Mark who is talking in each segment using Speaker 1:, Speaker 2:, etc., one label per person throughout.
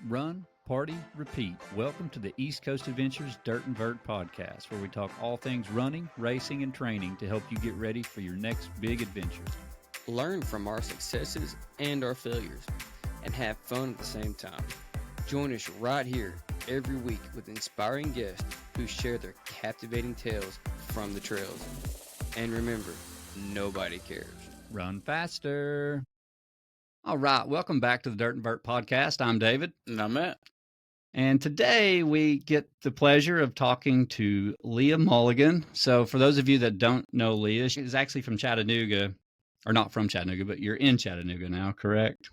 Speaker 1: Run, party, repeat. Welcome to the East Coast Adventures Dirt and Vert podcast, where we talk all things running, racing, and training to help you get ready for your next big adventure.
Speaker 2: Learn from our successes and our failures, and have fun at the same time. Join us right here every week with inspiring guests who share their captivating tales from the trails. And remember, nobody cares.
Speaker 1: Run faster. All right, welcome back to the Dirt and Vert podcast. I'm David.
Speaker 2: And I'm Matt.
Speaker 1: And today we get the pleasure of talking to Leah Mulligan. So for those of you that don't know Leah, she is actually from Chattanooga, or not from Chattanooga, but you're in Chattanooga now, correct?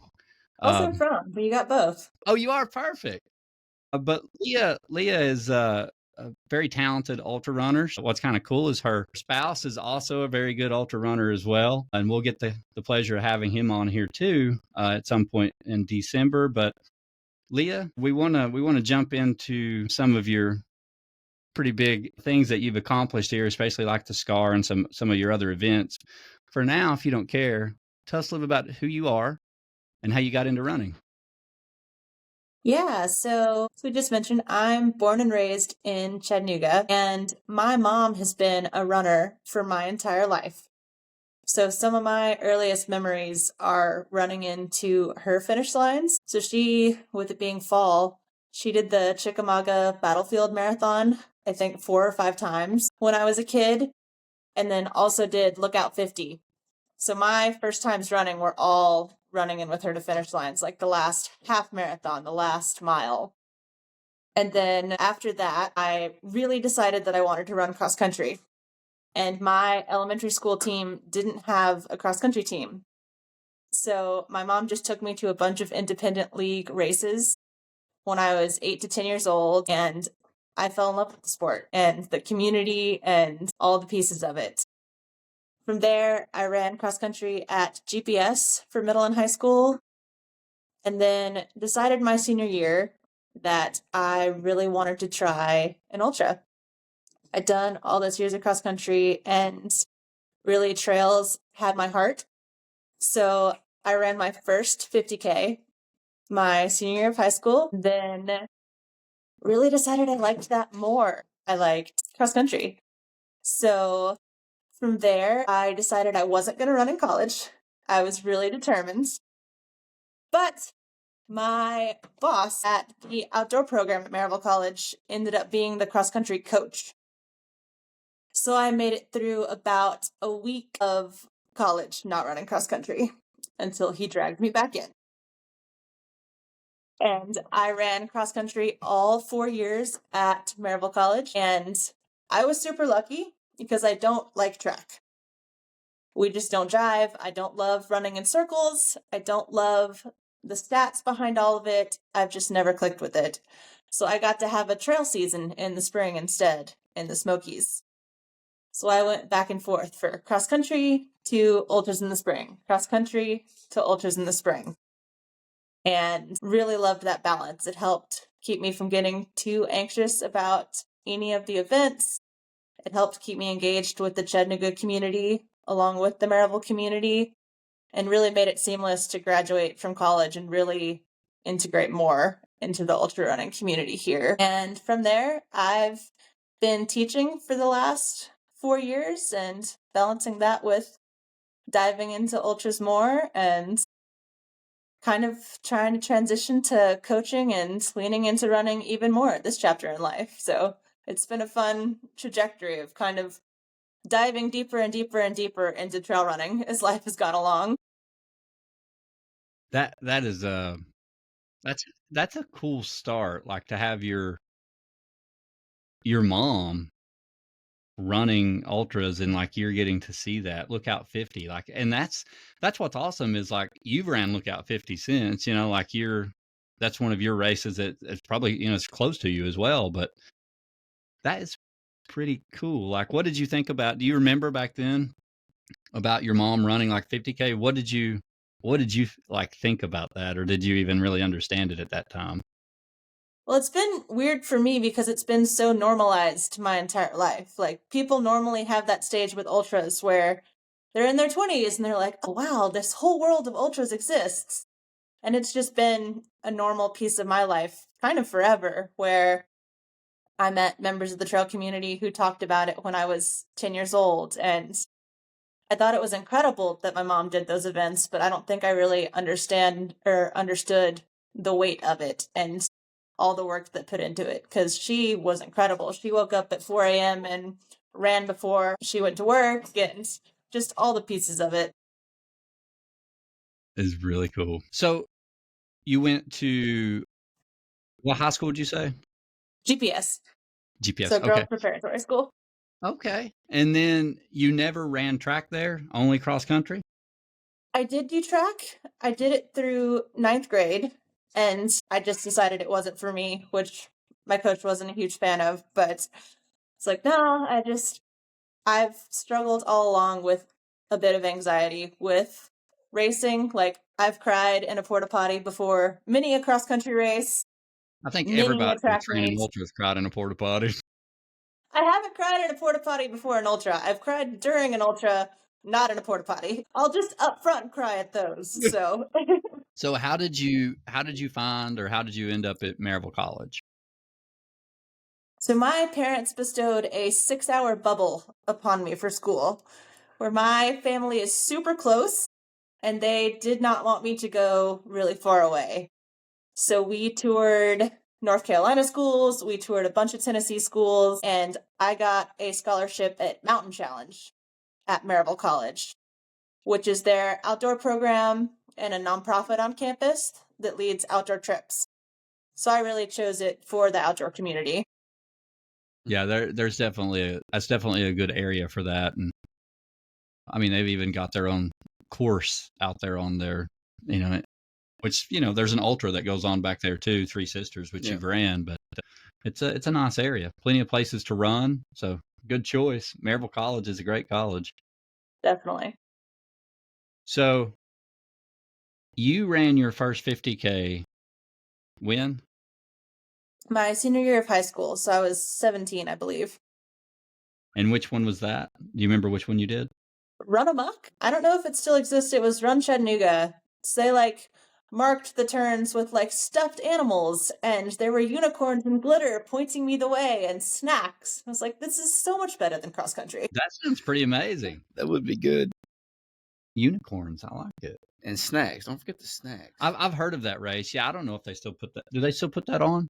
Speaker 3: Also from, but you got both.
Speaker 1: Oh, you are perfect. But Leah is a very talented ultra runner. So what's kind of cool is her spouse is also a very good ultra runner as well. And we'll get the pleasure of having him on here too at some point in December. But Leah, we want to jump into some of your pretty big things that you've accomplished here, especially like the SCAR and some of your other events. For now, if you don't care, tell us a little bit about who you are and how you got into running.
Speaker 3: Yeah, so as we just mentioned, I'm born and raised in Chattanooga, and my mom has been a runner for my entire life. So some of my earliest memories are running into her finish lines. So she, with it being fall, she did the Chickamauga Battlefield Marathon, I think 4 or 5 times when I was a kid, and then also did Lookout 50. So my first times running were all running in with her to finish lines, like the last half marathon, the last mile. And then after that, I really decided that I wanted to run cross country. And my elementary school team didn't have a cross country team. So my mom just took me to a bunch of independent league races when I was 8 to 10 years old. And I fell in love with the sport and the community and all the pieces of it. From there, I ran cross country at GPS for middle and high school, and then decided my senior year that I really wanted to try an ultra. I'd done all those years of cross country, and really trails had my heart. So I ran my first 50K my senior year of high school, then really decided I liked that more. I liked cross country. So from there, I decided I wasn't going to run in college. I was really determined. But my boss at the outdoor program at Maryville College ended up being the cross-country coach. So I made it through about a week of college not running cross-country until he dragged me back in. And I ran cross-country all 4 years at Maryville College, and I was super lucky because I don't like track. We just don't jive. I don't love running in circles. I don't love the stats behind all of it. I've just never clicked with it. So I got to have a trail season in the spring instead, in the Smokies. So I went back and forth for cross country to ultras in the spring, cross country to ultras in the spring. And really loved that balance. It helped keep me from getting too anxious about any of the events. It helped keep me engaged with the Chattanooga community along with the Maryville community, and really made it seamless to graduate from college and really integrate more into the ultra running community here. And from there, I've been teaching for the last 4 years and balancing that with diving into ultras more and kind of trying to transition to coaching and leaning into running even more at this chapter in life. So it's been a fun trajectory of kind of diving deeper and deeper and deeper into trail running as life has gone along.
Speaker 1: That is that's a cool start, like to have your mom running ultras and like you're getting to see that Lookout 50, like, and that's what's awesome is like you've ran Lookout 50 since, like that's one of your races that it's probably, it's close to you as well, but that is pretty cool. Like, what did you think about, do you remember back then about your mom running like 50K? What did you like think about that? Or did you even really understand it at that time?
Speaker 3: Well, it's been weird for me because it's been so normalized my entire life. Like, people normally have that stage with ultras where they're in their 20s and they're like, oh, wow, this whole world of ultras exists. And it's just been a normal piece of my life kind of forever, where I met members of the trail community who talked about it when I was 10 years old. And I thought it was incredible that my mom did those events, but I don't think I really understood the weight of it and all the work that put into it, because she was incredible. She woke up at 4 a.m. and ran before she went to work, and just all the pieces of it.
Speaker 1: Is really cool. So you went to what high school did you say?
Speaker 3: GPS.
Speaker 1: GPS.
Speaker 3: So girls
Speaker 1: Okay.
Speaker 3: preparatory school.
Speaker 1: Okay. And then you never ran track there, only cross country?
Speaker 3: I did do track. I did it through 9th grade, and I just decided it wasn't for me, which my coach wasn't a huge fan of. But it's like, no, I've struggled all along with a bit of anxiety with racing. Like, I've cried in a porta potty before many a cross country race,
Speaker 1: I think
Speaker 3: many a
Speaker 1: everybody
Speaker 3: track
Speaker 1: that's ran an
Speaker 3: meet.
Speaker 1: ultra has cried in a porta potty.
Speaker 3: I haven't cried in a porta potty before an ultra. I've cried during an ultra, not in a porta potty. I'll just up front cry at those. So
Speaker 1: So how did you find, or how did you end up at Maryville College?
Speaker 3: So my parents bestowed a 6-hour bubble upon me for school, where my family is super close and they did not want me to go really far away. So we toured North Carolina schools, we toured a bunch of Tennessee schools, and I got a scholarship at Mountain Challenge at Maryville College, which is their outdoor program and a nonprofit on campus that leads outdoor trips. So I really chose it for the outdoor community.
Speaker 1: Yeah, that's definitely a good area for that. And I mean, they've even got their own course out there on their, which, there's an ultra that goes on back there too, Three Sisters, which you've ran, but it's a nice area, plenty of places to run. So good choice. Maryville College is a great college.
Speaker 3: Definitely.
Speaker 1: So you ran your first 50K when?
Speaker 3: My senior year of high school, so I was 17, I believe.
Speaker 1: And which one was that? Do you remember which one you did?
Speaker 3: Run Amok? I don't know if it still exists. It was Run Chattanooga. So they marked the turns with stuffed animals, and there were unicorns and glitter pointing me the way, and snacks. I was like, this is so much better than cross country.
Speaker 1: That sounds pretty amazing.
Speaker 2: That would be good.
Speaker 1: Unicorns, I like it.
Speaker 2: And snacks. Don't forget the snacks.
Speaker 1: I've heard of that race. Yeah, I don't know if they still put that. Do they still put that on?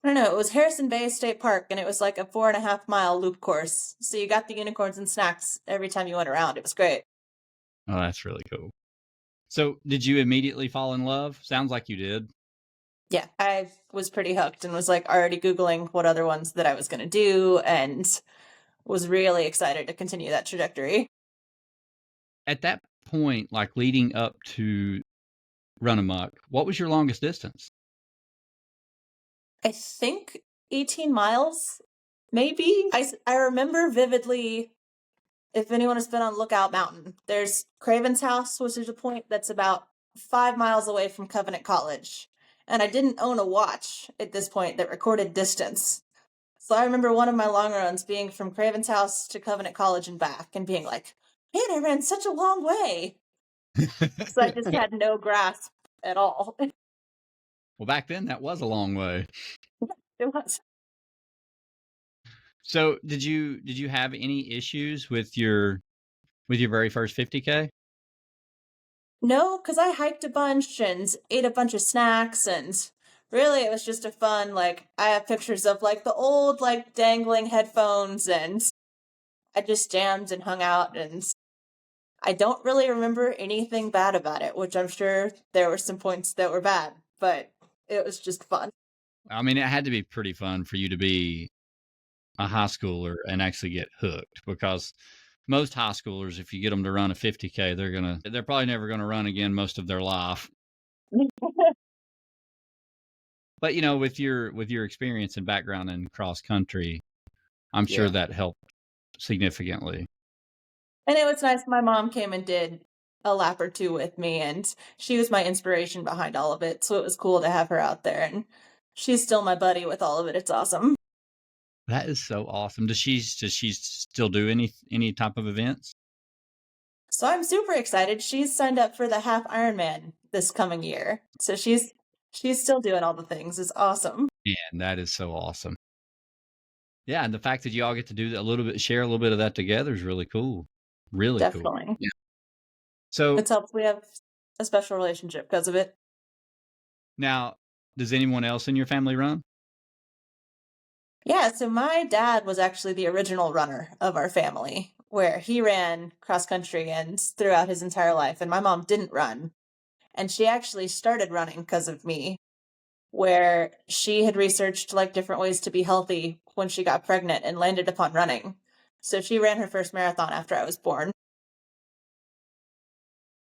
Speaker 3: I don't know. It was Harrison Bay State Park, and it was like a 4.5-mile loop course. So you got the unicorns and snacks every time you went around. It was great.
Speaker 1: Oh, that's really cool. So did you immediately fall in love? Sounds like you did.
Speaker 3: Yeah, I was pretty hooked and was already Googling what other ones that I was going to do, and was really excited to continue that trajectory.
Speaker 1: At that point, leading up to Run Amok, what was your longest distance?
Speaker 3: I think 18 miles, maybe. I remember vividly, if anyone has been on Lookout Mountain, there's Craven's house, which is a point that's about 5 miles away from Covenant College. And I didn't own a watch at this point that recorded distance. So I remember one of my long runs being from Craven's house to Covenant College and back, and being like, man, I ran such a long way. So I just had no grasp at all.
Speaker 1: Well, back then that was a long way.
Speaker 3: It was.
Speaker 1: So did you have any issues with your very first 50K?
Speaker 3: No, because I hiked a bunch and ate a bunch of snacks, and really it was just a fun, I have pictures of the old dangling headphones, and I just jammed and hung out, and I don't really remember anything bad about it, which I'm sure there were some points that were bad, but it was just fun.
Speaker 1: I mean, it had to be pretty fun for you to be a high schooler and actually get hooked, because most high schoolers, if you get them to run a 50K, they're probably never going to run again most of their life. But with your experience and background in cross country, I'm sure that helped significantly.
Speaker 3: And it was nice. My mom came and did a lap or two with me, and she was my inspiration behind all of it. So it was cool to have her out there, and she's still my buddy with all of it. It's awesome.
Speaker 1: That is so awesome. Does she still do any type of events?
Speaker 3: So I'm super excited. She's signed up for the half Ironman this coming year. So she's still doing all the things. It's awesome.
Speaker 1: And that is so awesome. Yeah, and the fact that you all get to do that a little bit, share a little bit of that together is really cool. Really cool.
Speaker 3: Definitely.
Speaker 1: Yeah. So
Speaker 3: It's helped. We have a special relationship because of it.
Speaker 1: now, does anyone else in your family run?
Speaker 3: Yeah, so my dad was actually the original runner of our family, where he ran cross country and throughout his entire life, and my mom didn't run. And she actually started running because of me, where she had researched like different ways to be healthy when she got pregnant and landed upon running. So she ran her first marathon after I was born.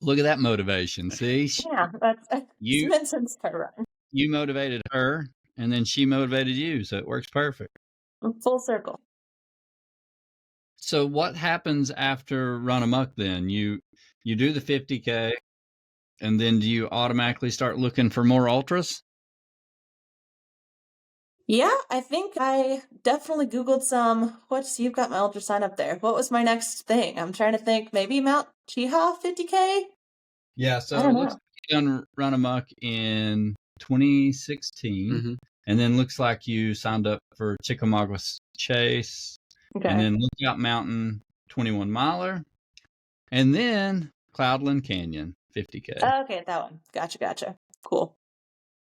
Speaker 1: Look at that motivation. See,
Speaker 3: Yeah, that's
Speaker 1: you
Speaker 3: been since her run.
Speaker 1: you motivated her, and then she motivated you, so it works perfect.
Speaker 3: Full circle.
Speaker 1: So what happens after Run Amok then? You do the 50K, and then do you automatically start looking for more ultras?
Speaker 3: Yeah, I think I definitely Googled some. You've got my ultra sign up there. What was my next thing? I'm trying to think. Maybe Mount Cheehaw 50K?
Speaker 1: Yeah,
Speaker 3: I
Speaker 1: so it
Speaker 3: don't
Speaker 1: looks
Speaker 3: know.
Speaker 1: like you done Run Amok in 2016,
Speaker 2: Mm-hmm.
Speaker 1: and then looks like you signed up for Chickamauga Chase, and
Speaker 3: Okay.
Speaker 1: then Lookout Mountain 21 miler, and then Cloudland Canyon 50K.
Speaker 3: Okay, that one. Gotcha. Cool.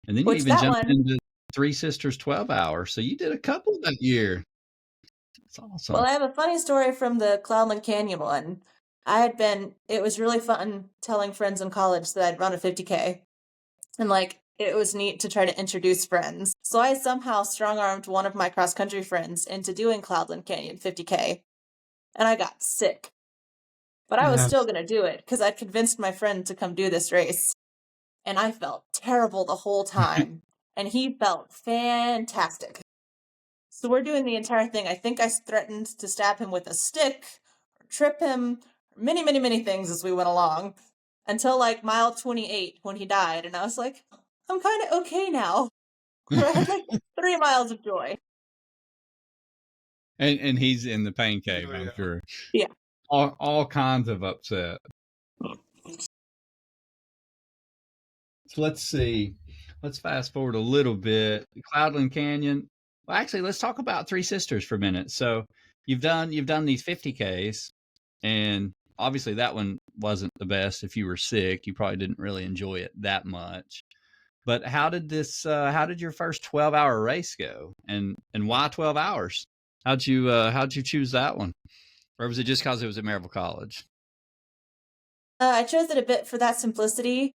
Speaker 1: And then you
Speaker 3: Which
Speaker 1: even
Speaker 3: that
Speaker 1: jumped
Speaker 3: one,
Speaker 1: into Three Sisters 12 hour. So you did a couple that year. That's awesome.
Speaker 3: well, I have a funny story from the Cloudland Canyon one. It was really fun telling friends in college that I'd run a 50K. And like, it was neat to try to introduce friends. So I somehow strong armed one of my cross country friends into doing Cloudland Canyon 50K. And I got sick. But I was still going to do it because I'd convinced my friend to come do this race. And I felt terrible the whole time. And he felt fantastic. So we're doing the entire thing. I think I threatened to stab him with a stick, or trip him, many things as we went along. Until like mile 28 when he died. And I was like, I'm kind of okay now. I had like 3 miles of joy.
Speaker 1: And he's in the pain cave, I'm sure.
Speaker 3: Yeah.
Speaker 1: All kinds of upset. So let's see. Let's fast forward a little bit. Cloudland Canyon. Well, actually, let's talk about Three Sisters for a minute. So you've done these 50Ks, and obviously that one wasn't the best. If you were sick, you probably didn't really enjoy it that much. But how did your first 12-hour race go, and why 12 hours? How'd you choose that one, or was it just because it was at Maryville College?
Speaker 3: I chose it a bit for that simplicity.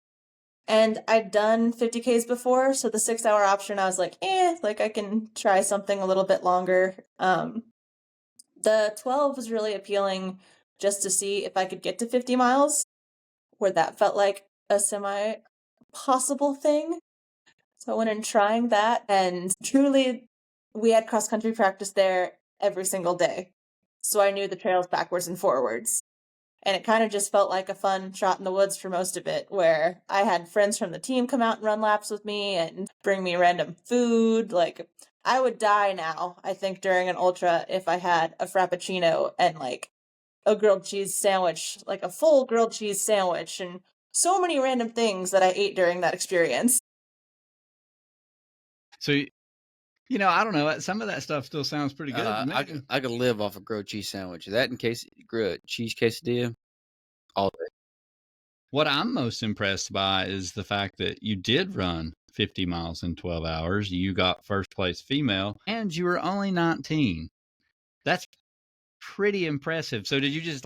Speaker 3: And I'd done 50Ks before, so the 6-hour option, I was like, like I can try something a little bit longer. The 12 was really appealing just to see if I could get to 50 miles, where that felt like a semi-possible thing. So I went in trying that, and truly, we had cross-country practice there every single day. So I knew the trails backwards and forwards. And it kind of just felt like a fun trot in the woods for most of it, where I had friends from the team come out and run laps with me and bring me random food. Like, I would die now, I think, during an ultra if I had a Frappuccino and, like, a grilled cheese sandwich, like a full grilled cheese sandwich, and so many random things that I ate during that experience.
Speaker 1: So, I don't know. Some of that stuff still sounds pretty good to me.
Speaker 2: I could live off a grilled cheese sandwich. That in case grilled cheese quesadilla, all day.
Speaker 1: What I'm most impressed by is the fact that you did run 50 miles in 12 hours. You got first place female, and you were only 19. That's pretty impressive. So did you just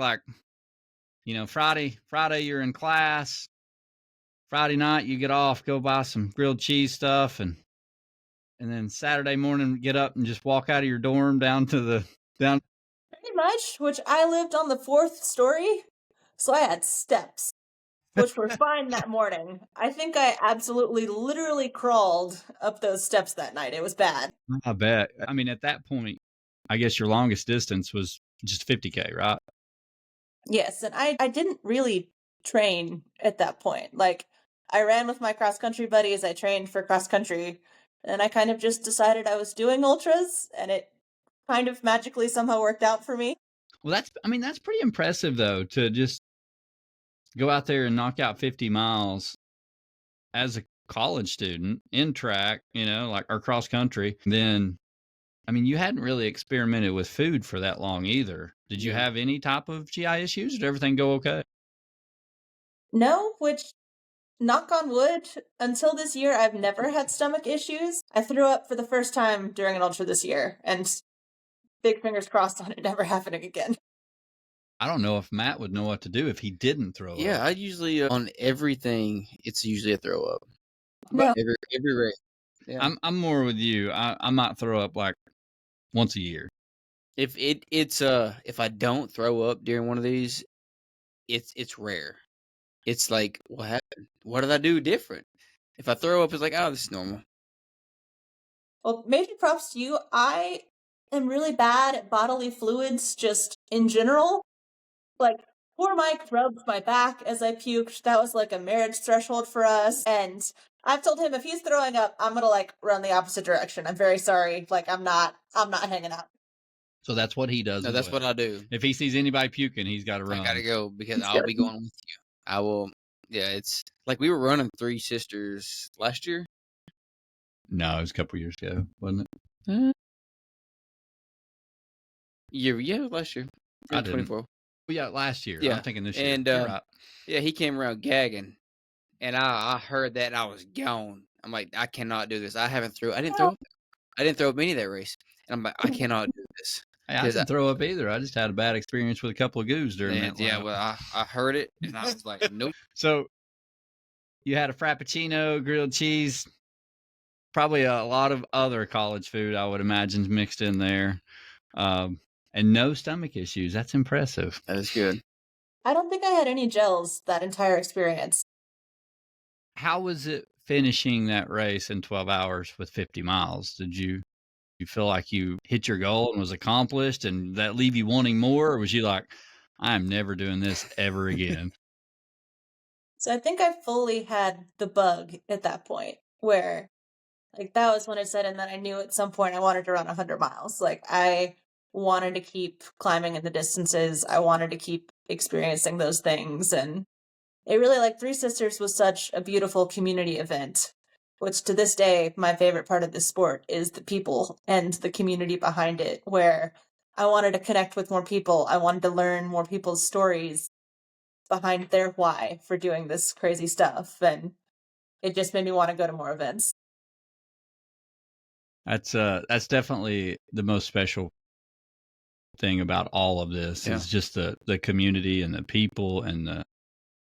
Speaker 1: Friday you're in class, Friday night you get off, go buy some grilled cheese stuff, and then Saturday morning get up and just walk out of your dorm down?
Speaker 3: Pretty much, which I lived on the 4th story, so I had steps, which were fine that morning. I think I absolutely, literally crawled up those steps that night. It was bad.
Speaker 1: I bet. I mean, at that point, I guess your longest distance was just 50K, right?
Speaker 3: Yes, and I didn't really train at that point. Like, I ran with my cross-country buddies, I trained for cross-country, and I kind of just decided I was doing ultras, and it kind of magically somehow worked out for me.
Speaker 1: Well, that's pretty impressive, though, to just go out there and knock out 50 miles as a college student in track, like our cross country, then I mean, you hadn't really experimented with food for that long either. Did you
Speaker 2: Yeah.
Speaker 1: have any type of GI issues? Did everything go okay?
Speaker 3: No, which, knock on wood, until this year, I've never had stomach issues. I threw up for the first time during an ultra this year, and big fingers crossed on it never happening again.
Speaker 1: I don't know if Matt would know what to do if he didn't throw up.
Speaker 2: Yeah, I usually on everything. It's usually a throw up.
Speaker 3: No.
Speaker 2: Every race. Yeah.
Speaker 1: I'm more with you. I might throw up like once a year.
Speaker 2: If I don't throw up during one of these, it's rare. It's like, what happened? What did I do different? If I throw up, it's like, oh, this is normal.
Speaker 3: Well, major props to you. I am really bad at bodily fluids just in general. Like, poor Mike rubbed my back as I puked. That was like a marriage threshold for us. And I've told him if he's throwing up, I'm gonna like run the opposite direction. I'm very sorry. Like, I'm not hanging out.
Speaker 1: So that's what he does.
Speaker 2: No, that's what I do.
Speaker 1: If he sees anybody puking, he's got to run.
Speaker 2: I gotta go because I'll be going with you. I will. Yeah, it's like we were running Three Sisters last year.
Speaker 1: No, it was a couple years ago, wasn't it?
Speaker 2: Yeah, last year.
Speaker 1: I didn't.
Speaker 2: 24.
Speaker 1: Yeah, last year.
Speaker 2: Yeah.
Speaker 1: I'm thinking this year.
Speaker 2: And
Speaker 1: You're right.
Speaker 2: yeah, he came around gagging, and I heard that and I was gone. I'm like, I cannot do this. I didn't throw up. I didn't throw up any of that race, and I'm like, I cannot do this.
Speaker 1: Hey, I didn't throw up either. I just had a bad experience with a couple of goos during that.
Speaker 2: Yeah, well, I heard it, and I was like, nope.
Speaker 1: So you had a Frappuccino, grilled cheese, probably a lot of other college food, I would imagine, mixed in there, and no stomach issues. That's impressive.
Speaker 2: That is good.
Speaker 3: I don't think I had any gels that entire experience.
Speaker 1: How was it finishing that race in 12 hours with 50 miles? Did you feel like you hit your goal and was accomplished, and that leave you wanting more, or was you like, I'm never doing this ever again?
Speaker 3: So I think I fully had the bug at that point where, like, that was when I said, and then I knew at some point I wanted to run 100 miles. Like, I wanted to keep climbing in the distances. I wanted to keep experiencing those things. And it really, like, Three Sisters was such a beautiful community event, which to this day, my favorite part of this sport is the people and the community behind it, where I wanted to connect with more people. I wanted to learn more people's stories behind their why for doing this crazy stuff. And it just made me want to go to more events.
Speaker 1: That's definitely the most special thing about all of this is just the community and the people and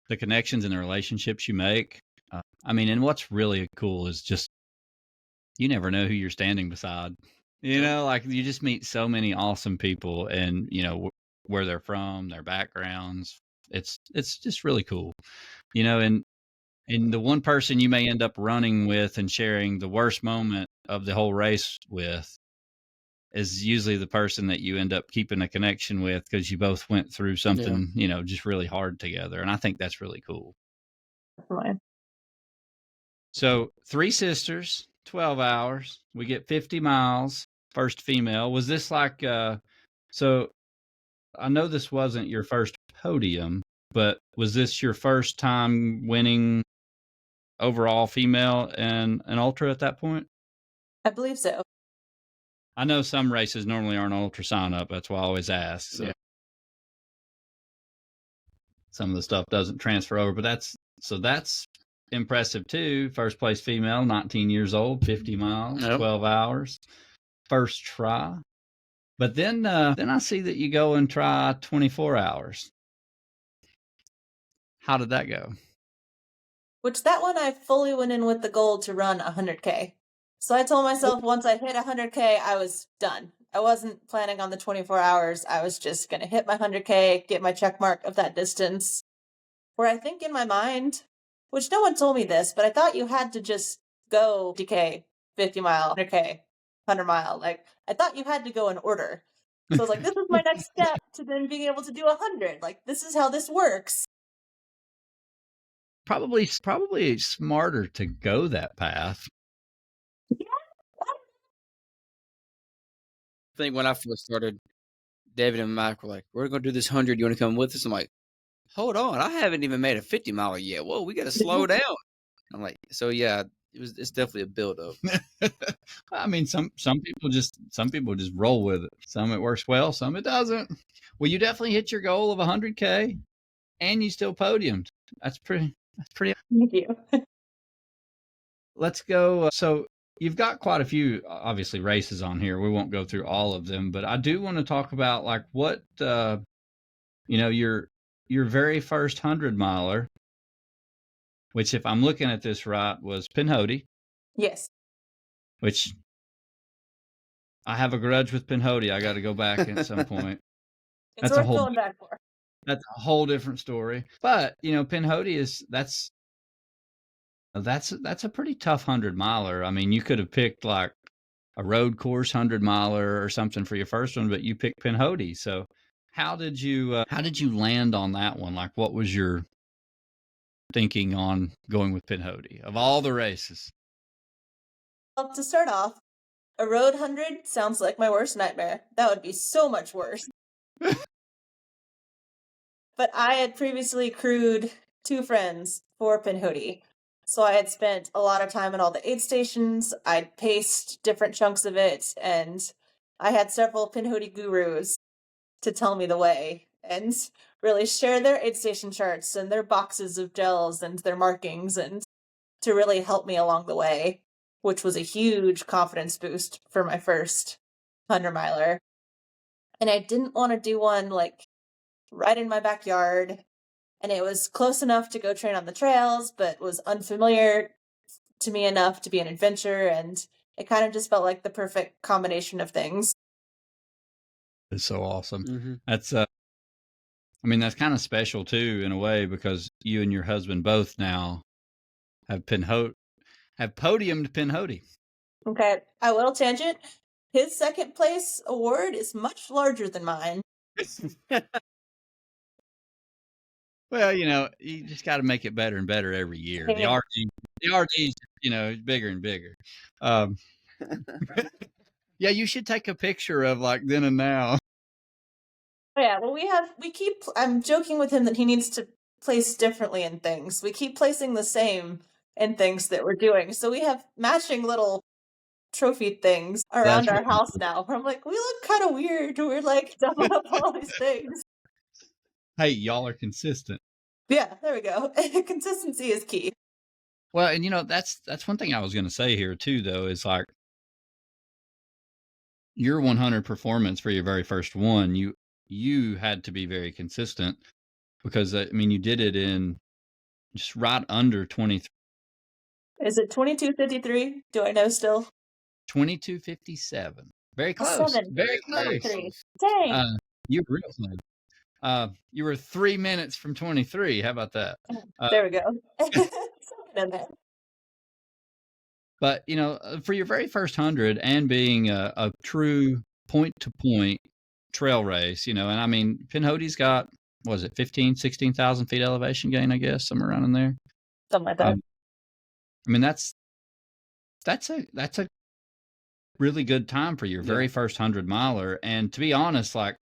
Speaker 1: the connections and the relationships you make. I mean, and what's really cool is just you never know who you're standing beside. Like you just meet so many awesome people, and where they're from, their backgrounds. It's just really cool, and the one person you may end up running with and sharing the worst moment of the whole race with is usually the person that you end up keeping a connection with because you both went through something, just really hard together. And I think that's really cool.
Speaker 3: Right.
Speaker 1: So 3 sisters, 12 hours, we get 50 miles, first female. Was this like, so I know this wasn't your first podium, but was this your first time winning overall female in an ultra at that point?
Speaker 3: I believe so.
Speaker 1: I know some races normally aren't ultra sign up. That's why I always ask. So.
Speaker 2: Yeah.
Speaker 1: Some of the stuff doesn't transfer over, but that's impressive too. First place female, 19 years old, 50 miles, 12 hours, first try. But then I see that you go and try 24 hours. How did that go?
Speaker 3: Which that one I fully went in with the goal to run 100K. So I told myself once I hit 100K, I was done. I wasn't planning on the 24 hours. I was just going to hit my 100K, get my check mark of that distance. Where I think in my mind, which no one told me this, but I thought you had to just go 50K, 50 mile, 100K, 100 mile. Like, I thought you had to go in order. So I was like, this is my next step to then being able to do 100. Like, this is how this works.
Speaker 1: Probably smarter to go that path.
Speaker 3: Yeah.
Speaker 2: I think when I first started, David and Mike were like, we're going to do this 100. You want to come with us? I'm like, hold on. I haven't even made a 50 miler yet. Whoa, we got to slow down. I'm like, so yeah, it's definitely a build up.
Speaker 1: I mean, some people just roll with it. Some it works well, some it doesn't. Well, you definitely hit your goal of 100K, and you still podiumed. That's pretty.
Speaker 3: Thank you.
Speaker 1: Let's go. So you've got quite a few, obviously, races on here. We won't go through all of them, but I do want to talk about like what your very first 100 miler, which, if I'm looking at this right, was Penhody.
Speaker 3: Yes.
Speaker 1: Which I have a grudge with Penhody. I got to go back at some point.
Speaker 3: It's worth going back for.
Speaker 1: That's a whole different story. But Penhody that's a pretty tough 100 miler. I mean, you could have picked like a road course 100 miler or something for your first one, but you picked Penhody. So how did you land on that one? Like, what was your thinking on going with Penhody of all the races?
Speaker 3: Well, to start off, a road 100 sounds like my worst nightmare. That would be so much worse. But I had previously crewed 2 friends for Penhody. So I had spent a lot of time at all the aid stations. I'd paced different chunks of it, and I had several Penhody gurus to tell me the way and really share their aid station charts and their boxes of gels and their markings, and to really help me along the way, which was a huge confidence boost for my first 100-miler. And I didn't want to do one like right in my backyard, and it was close enough to go train on the trails, but was unfamiliar to me enough to be an adventure, and it kind of just felt like the perfect combination of things.
Speaker 1: It's so awesome.
Speaker 2: Mm-hmm.
Speaker 1: That's that's kind of special too, in a way, because you and your husband both now have podiumed Penhody.
Speaker 3: Okay, I will tangent. His second place award is much larger than mine.
Speaker 1: Well, you just got to make it better and better every year. The RD's, bigger and bigger. Yeah, you should take a picture of like then and now.
Speaker 3: Yeah, well, I'm joking with him that he needs to place differently in things. We keep placing the same in things that we're doing. So we have matching little trophy things around our house now. Where I'm like, we look kind of weird. We're like dumbing up all these things.
Speaker 1: Hey, y'all are consistent.
Speaker 3: Yeah, there we go. Consistency is key.
Speaker 1: Well, and that's one thing I was going to say here too, though, is like your 100 performance for your very first one, you had to be very consistent, because you did it in just right under 23.
Speaker 3: Is it 22:53? Do I know still?
Speaker 1: 22:57. Very close. Very close.
Speaker 3: Dang.
Speaker 1: You were real close. You were 3 minutes from 23. How about that?
Speaker 3: There we go.
Speaker 1: But for your very first 100, and being a true point-to-point trail race, and Penhody's got, what was it, 16,000 feet elevation gain, I guess, somewhere around in there.
Speaker 3: Something like that.
Speaker 1: That's a really good time for your very first 100-miler. And to be honest, like,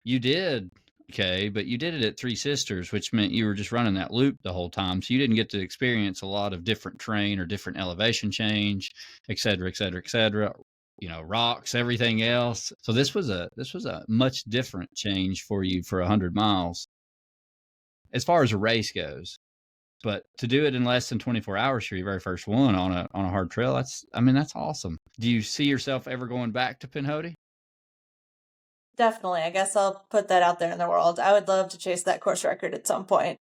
Speaker 1: you did okay, but you did it at Three Sisters, which meant you were just running that loop the whole time. So you didn't get to experience a lot of different terrain or different elevation change, et cetera, et cetera, et cetera. Rocks, everything else. So this was a much different change for you for 100 miles as far as a race goes. But to do it in less than 24 hours for your very first one on a hard trail, that's awesome. Do you see yourself ever going back to Penhody?
Speaker 3: Definitely. I guess I'll put that out there in the world. I would love to chase that course record at some point.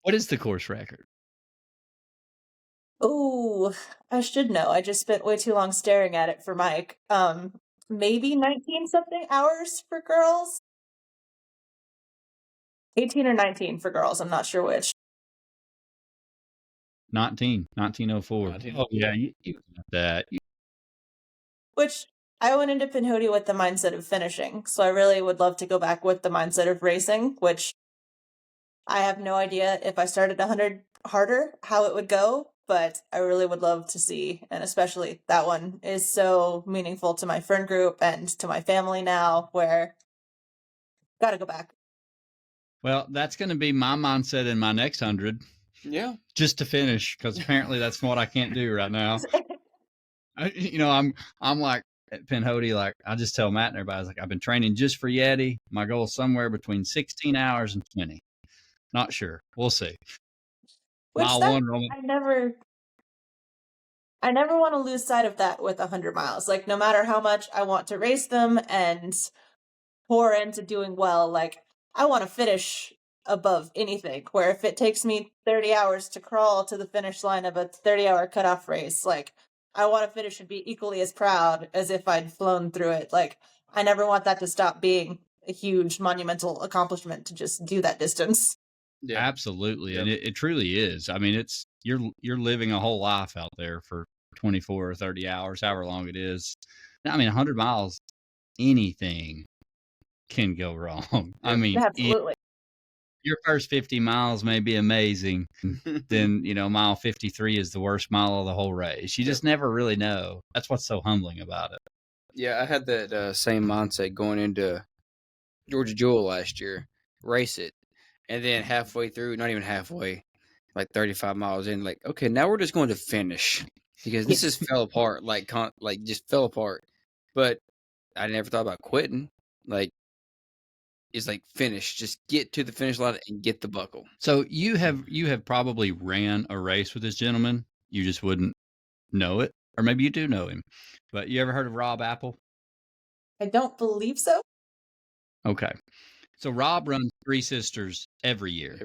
Speaker 1: What is the course record?
Speaker 3: Oh, I should know. I just spent way too long staring at it for Mike. Maybe 19-something hours for girls? 18 or 19 for girls. I'm not sure which.
Speaker 1: 1904. Oh, yeah. You got that.
Speaker 3: Which, I went into Penhody with the mindset of finishing, so I really would love to go back with the mindset of racing, which I have no idea if I started 100 harder how it would go, but I really would love to see, and especially that one is so meaningful to my friend group and to my family now, where gotta go back.
Speaker 1: Well, that's going to be my mindset in my next 100.
Speaker 2: Yeah.
Speaker 1: just to finish, because apparently that's what I can't do right now. I'm like at Penhody, like I just tell Matt and everybody, I was like, I've been training just for Yeti. My goal is somewhere between 16 hours and 20. Not sure. We'll see.
Speaker 3: Which
Speaker 1: Mile
Speaker 3: that
Speaker 1: one, rolling.
Speaker 3: I never want to lose sight of that with 100 miles. Like, no matter how much I want to race them and pour into doing well, like, I want to finish above anything. Where if it takes me 30 hours to crawl to the finish line of a 30-hour cutoff race, like, I want to finish and be equally as proud as if I'd flown through it. Like, I never want that to stop being a huge monumental accomplishment to just do that distance.
Speaker 2: Yeah.
Speaker 1: Absolutely.
Speaker 2: Yep.
Speaker 1: And it truly is. I mean, it's you're living a whole life out there for 24 or 30 hours, however long it is. I mean, 100 miles, anything can go wrong. I
Speaker 2: Yep.
Speaker 1: mean,
Speaker 3: Absolutely.
Speaker 1: your first 50 miles may be amazing. Then, mile 53 is the worst mile of the whole race. You just never really know. That's what's so humbling about it.
Speaker 2: Yeah, I had that same mindset going into Georgia Jewel last year, race it, and then halfway through, not even halfway, like 35 miles in, like, okay, now we're just going to finish because this just fell apart, like just fell apart. But I never thought about quitting. Like, it's like finish, just get to the finish line and get the buckle.
Speaker 1: So you have probably ran a race with this gentleman. You just wouldn't know it, or maybe you do know him. But you ever heard of Rob Apple?
Speaker 3: I don't believe so.
Speaker 1: Okay. So Rob runs Three Sisters every year.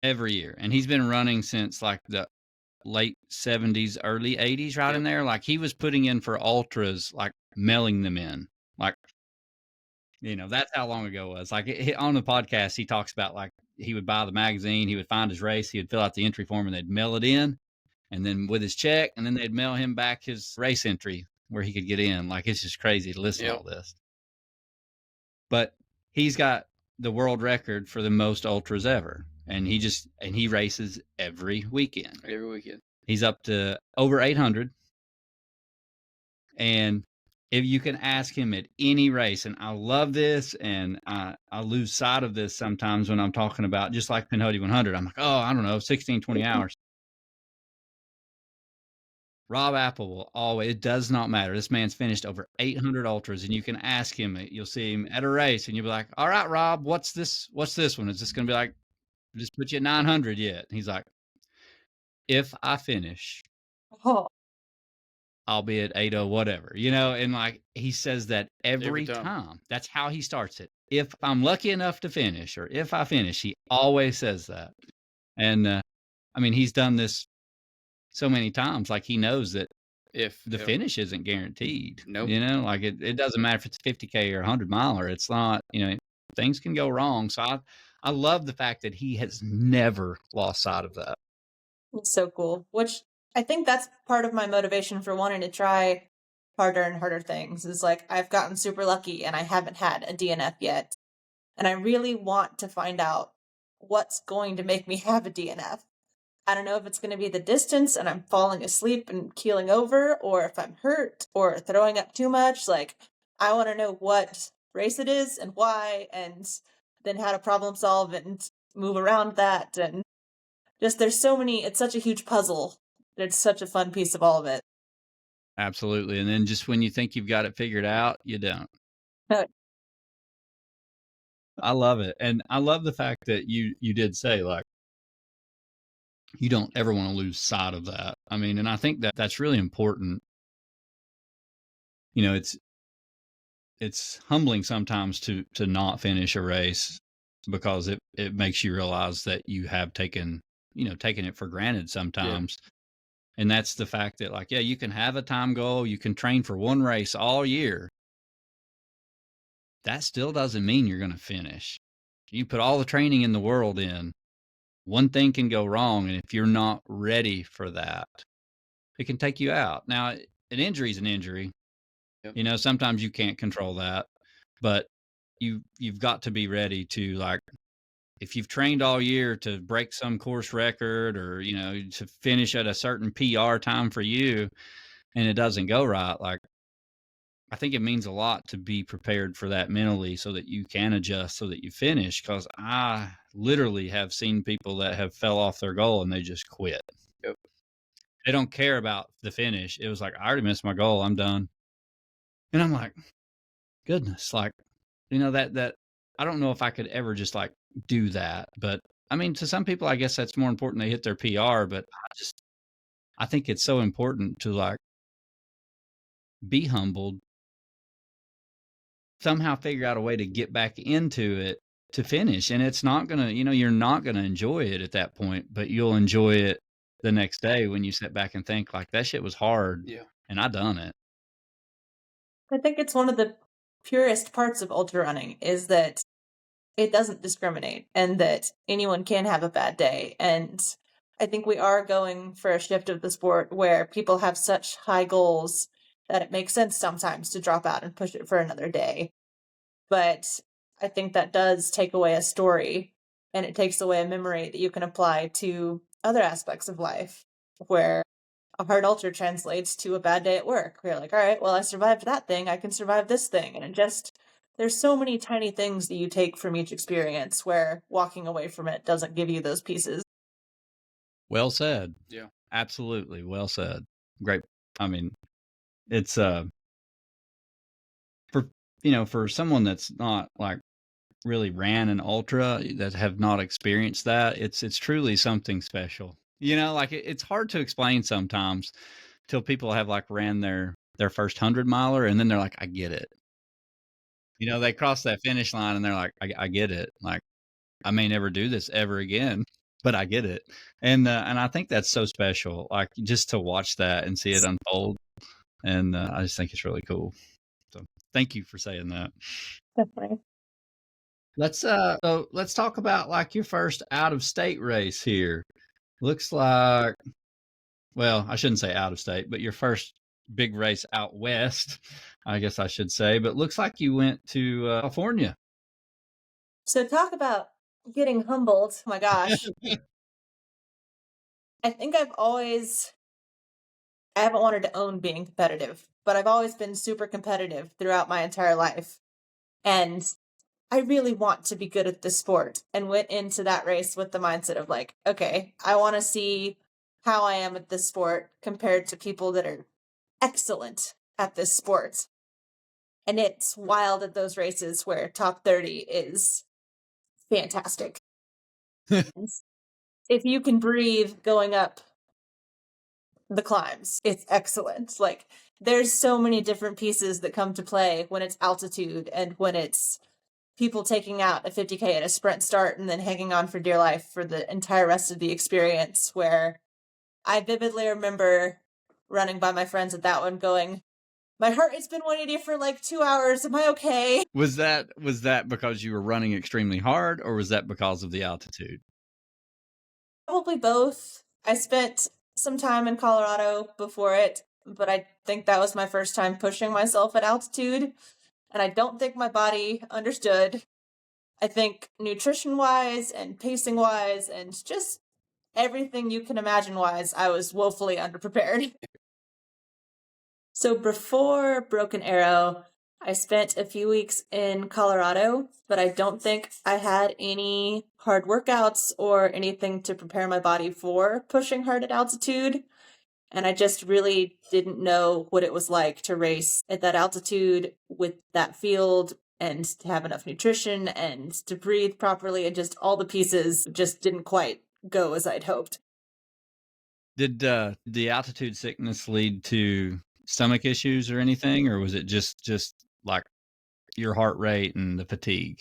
Speaker 2: Every year.
Speaker 1: And he's been running since like the late 70s, early 80s, right in there. Like he was putting in for ultras, like mailing them in. Like, that's how long ago it was. Like on the podcast, he talks about like he would buy the magazine, he would find his race, he would fill out the entry form and they'd mail it in. And then with his check, and then they'd mail him back his race entry where he could get in. Like it's just crazy to listen to all this. But he's got the world record for the most ultras ever. And he races every weekend. He's up to over 800. And if you can ask him at any race, and I love this, and I lose sight of this sometimes when I'm talking about just like Penhody 100. I'm like, oh, I don't know, 16, 20 hours. Rob Apple will always, it does not matter. This man's finished over 800 ultras, and you can ask him, you'll see him at a race, and you'll be like, all right, Rob, what's this one? Is this going to be like, just put you at 900 yet? And he's like, if I finish, I'll be at 80 whatever, and like he says that every time. That's how he starts it. If I'm lucky enough to finish, or if I finish, he always says that. And I mean, he's done this so many times, like he knows that if the finish isn't guaranteed, like it doesn't matter if it's 50K or 100 miler. It's not, things can go wrong. So I love the fact that he has never lost sight of that.
Speaker 3: It's so cool, which I think that's part of my motivation for wanting to try harder and harder things is like I've gotten super lucky and I haven't had a DNF yet. And I really want to find out what's going to make me have a DNF. I don't know if it's going to be the distance and I'm falling asleep and keeling over, or if I'm hurt or throwing up too much. Like, I want to know what race it is and why, and then how to problem solve and move around that. And just there's so many, it's such a huge puzzle. It's such a fun piece of all of it.
Speaker 1: Absolutely. And then just when you think you've got it figured out, you don't. I love it. And I love the fact that you did say, like, you don't ever want to lose sight of that. I mean, and I think that that's really important. It's humbling sometimes to not finish a race because it makes you realize that you have taken it for granted sometimes. Yeah. And that's the fact that, like, yeah, you can have a time goal, you can train for one race all year. That still doesn't mean you're going to finish. You put all the training in the world in, one thing can go wrong. And if you're not ready for that, it can take you out. Now, an injury is an injury. Yep. Sometimes you can't control that, but you've got to be ready to, like, if you've trained all year to break some course record or, to finish at a certain PR time for you and it doesn't go right, like, I think it means a lot to be prepared for that mentally so that you can adjust so that you finish. Cause I literally have seen people that have fell off their goal and they just quit.
Speaker 2: Yep.
Speaker 1: They don't care about the finish. It was like, I already missed my goal. I'm done. And I'm like, goodness, like, that I don't know if I could ever just like do that. But I mean, to some people, I guess that's more important. They hit their PR, but I think it's so important to like be humbled, somehow figure out a way to get back into it to finish. And it's not going to, you're not going to enjoy it at that point, but you'll enjoy it the next day when you sit back and think like that shit was hard.
Speaker 2: Yeah.
Speaker 1: And I done it.
Speaker 3: I think it's one of the purest parts of ultra running is that it doesn't discriminate and that anyone can have a bad day. And I think we are going for a shift of the sport where people have such high goals that it makes sense sometimes to drop out and push it for another day. But I think that does take away a story and it takes away a memory that you can apply to other aspects of life where a hard ultra translates to a bad day at work. We're like, all right, well, I survived that thing. I can survive this thing. And it just, there's so many tiny things that you take from each experience where walking away from it doesn't give you those pieces.
Speaker 1: Well said.
Speaker 2: Yeah.
Speaker 1: Absolutely. Well said. Great. I mean, it's, for someone that's not like really ran an ultra, that have not experienced that, it's truly something special. Like it's hard to explain sometimes till people have like ran their first 100-miler and then they're like, I get it. They cross that finish line and they're like, I get it. Like I may never do this ever again, but I get it. And I think that's so special, like just to watch that and see it unfold. And I just think it's really cool. So thank you for saying that.
Speaker 3: Definitely.
Speaker 1: Let's talk about like your first out of state race here. Looks like, well, I shouldn't say out of state, but your first big race out west, I guess I should say, but looks like you went to California.
Speaker 3: So talk about getting humbled. Oh my gosh. I think I haven't wanted to own being competitive, but I've always been super competitive throughout my entire life. And I really want to be good at this sport and went into that race with the mindset of like, okay, I want to see how I am at this sport compared to people that are excellent at this sport. And it's wild at those races where top 30 is fantastic. If you can breathe going up the climbs, it's excellent. Like there's so many different pieces that come to play when it's altitude and when it's people taking out a 50K at a sprint start and then hanging on for dear life for the entire rest of the experience, where I vividly remember running by my friends at that one going, my heart rate's been 180 for like 2 hours. Am I okay?
Speaker 1: Was that because you were running extremely hard, or was that because of the altitude?
Speaker 3: Probably both. I spent some time in Colorado before it, but I think that was my first time pushing myself at altitude. And I don't think my body understood. I think nutrition-wise and pacing-wise and just everything you can imagine-wise, I was woefully underprepared. So before Broken Arrow, I spent a few weeks in Colorado, but I don't think I had any hard workouts or anything to prepare my body for pushing hard at altitude. And I just really didn't know what it was like to race at that altitude with that field and to have enough nutrition and to breathe properly, and just all the pieces just didn't quite go as I'd hoped.
Speaker 1: Did the altitude sickness lead to stomach issues or anything, or was it just like your heart rate and the fatigue?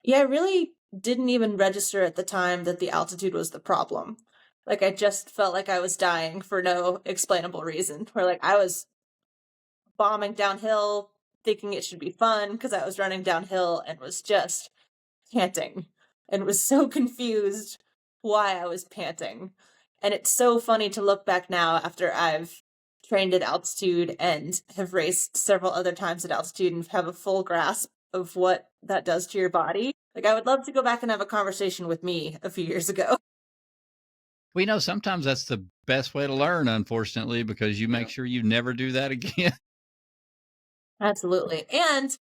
Speaker 3: Yeah, I really didn't even register at the time that the altitude was the problem. Like, I just felt like I was dying for no explainable reason. Where, like, I was bombing downhill, thinking it should be fun because I was running downhill and was just panting and was so confused why I was panting. And it's so funny to look back now after I've trained at altitude and have raced several other times at altitude and have a full grasp of what that does to your body. Like, I would love to go back and have a conversation with me a few years ago.
Speaker 1: We sometimes that's the best way to learn, unfortunately, because you make sure you never do that again.
Speaker 3: Absolutely. And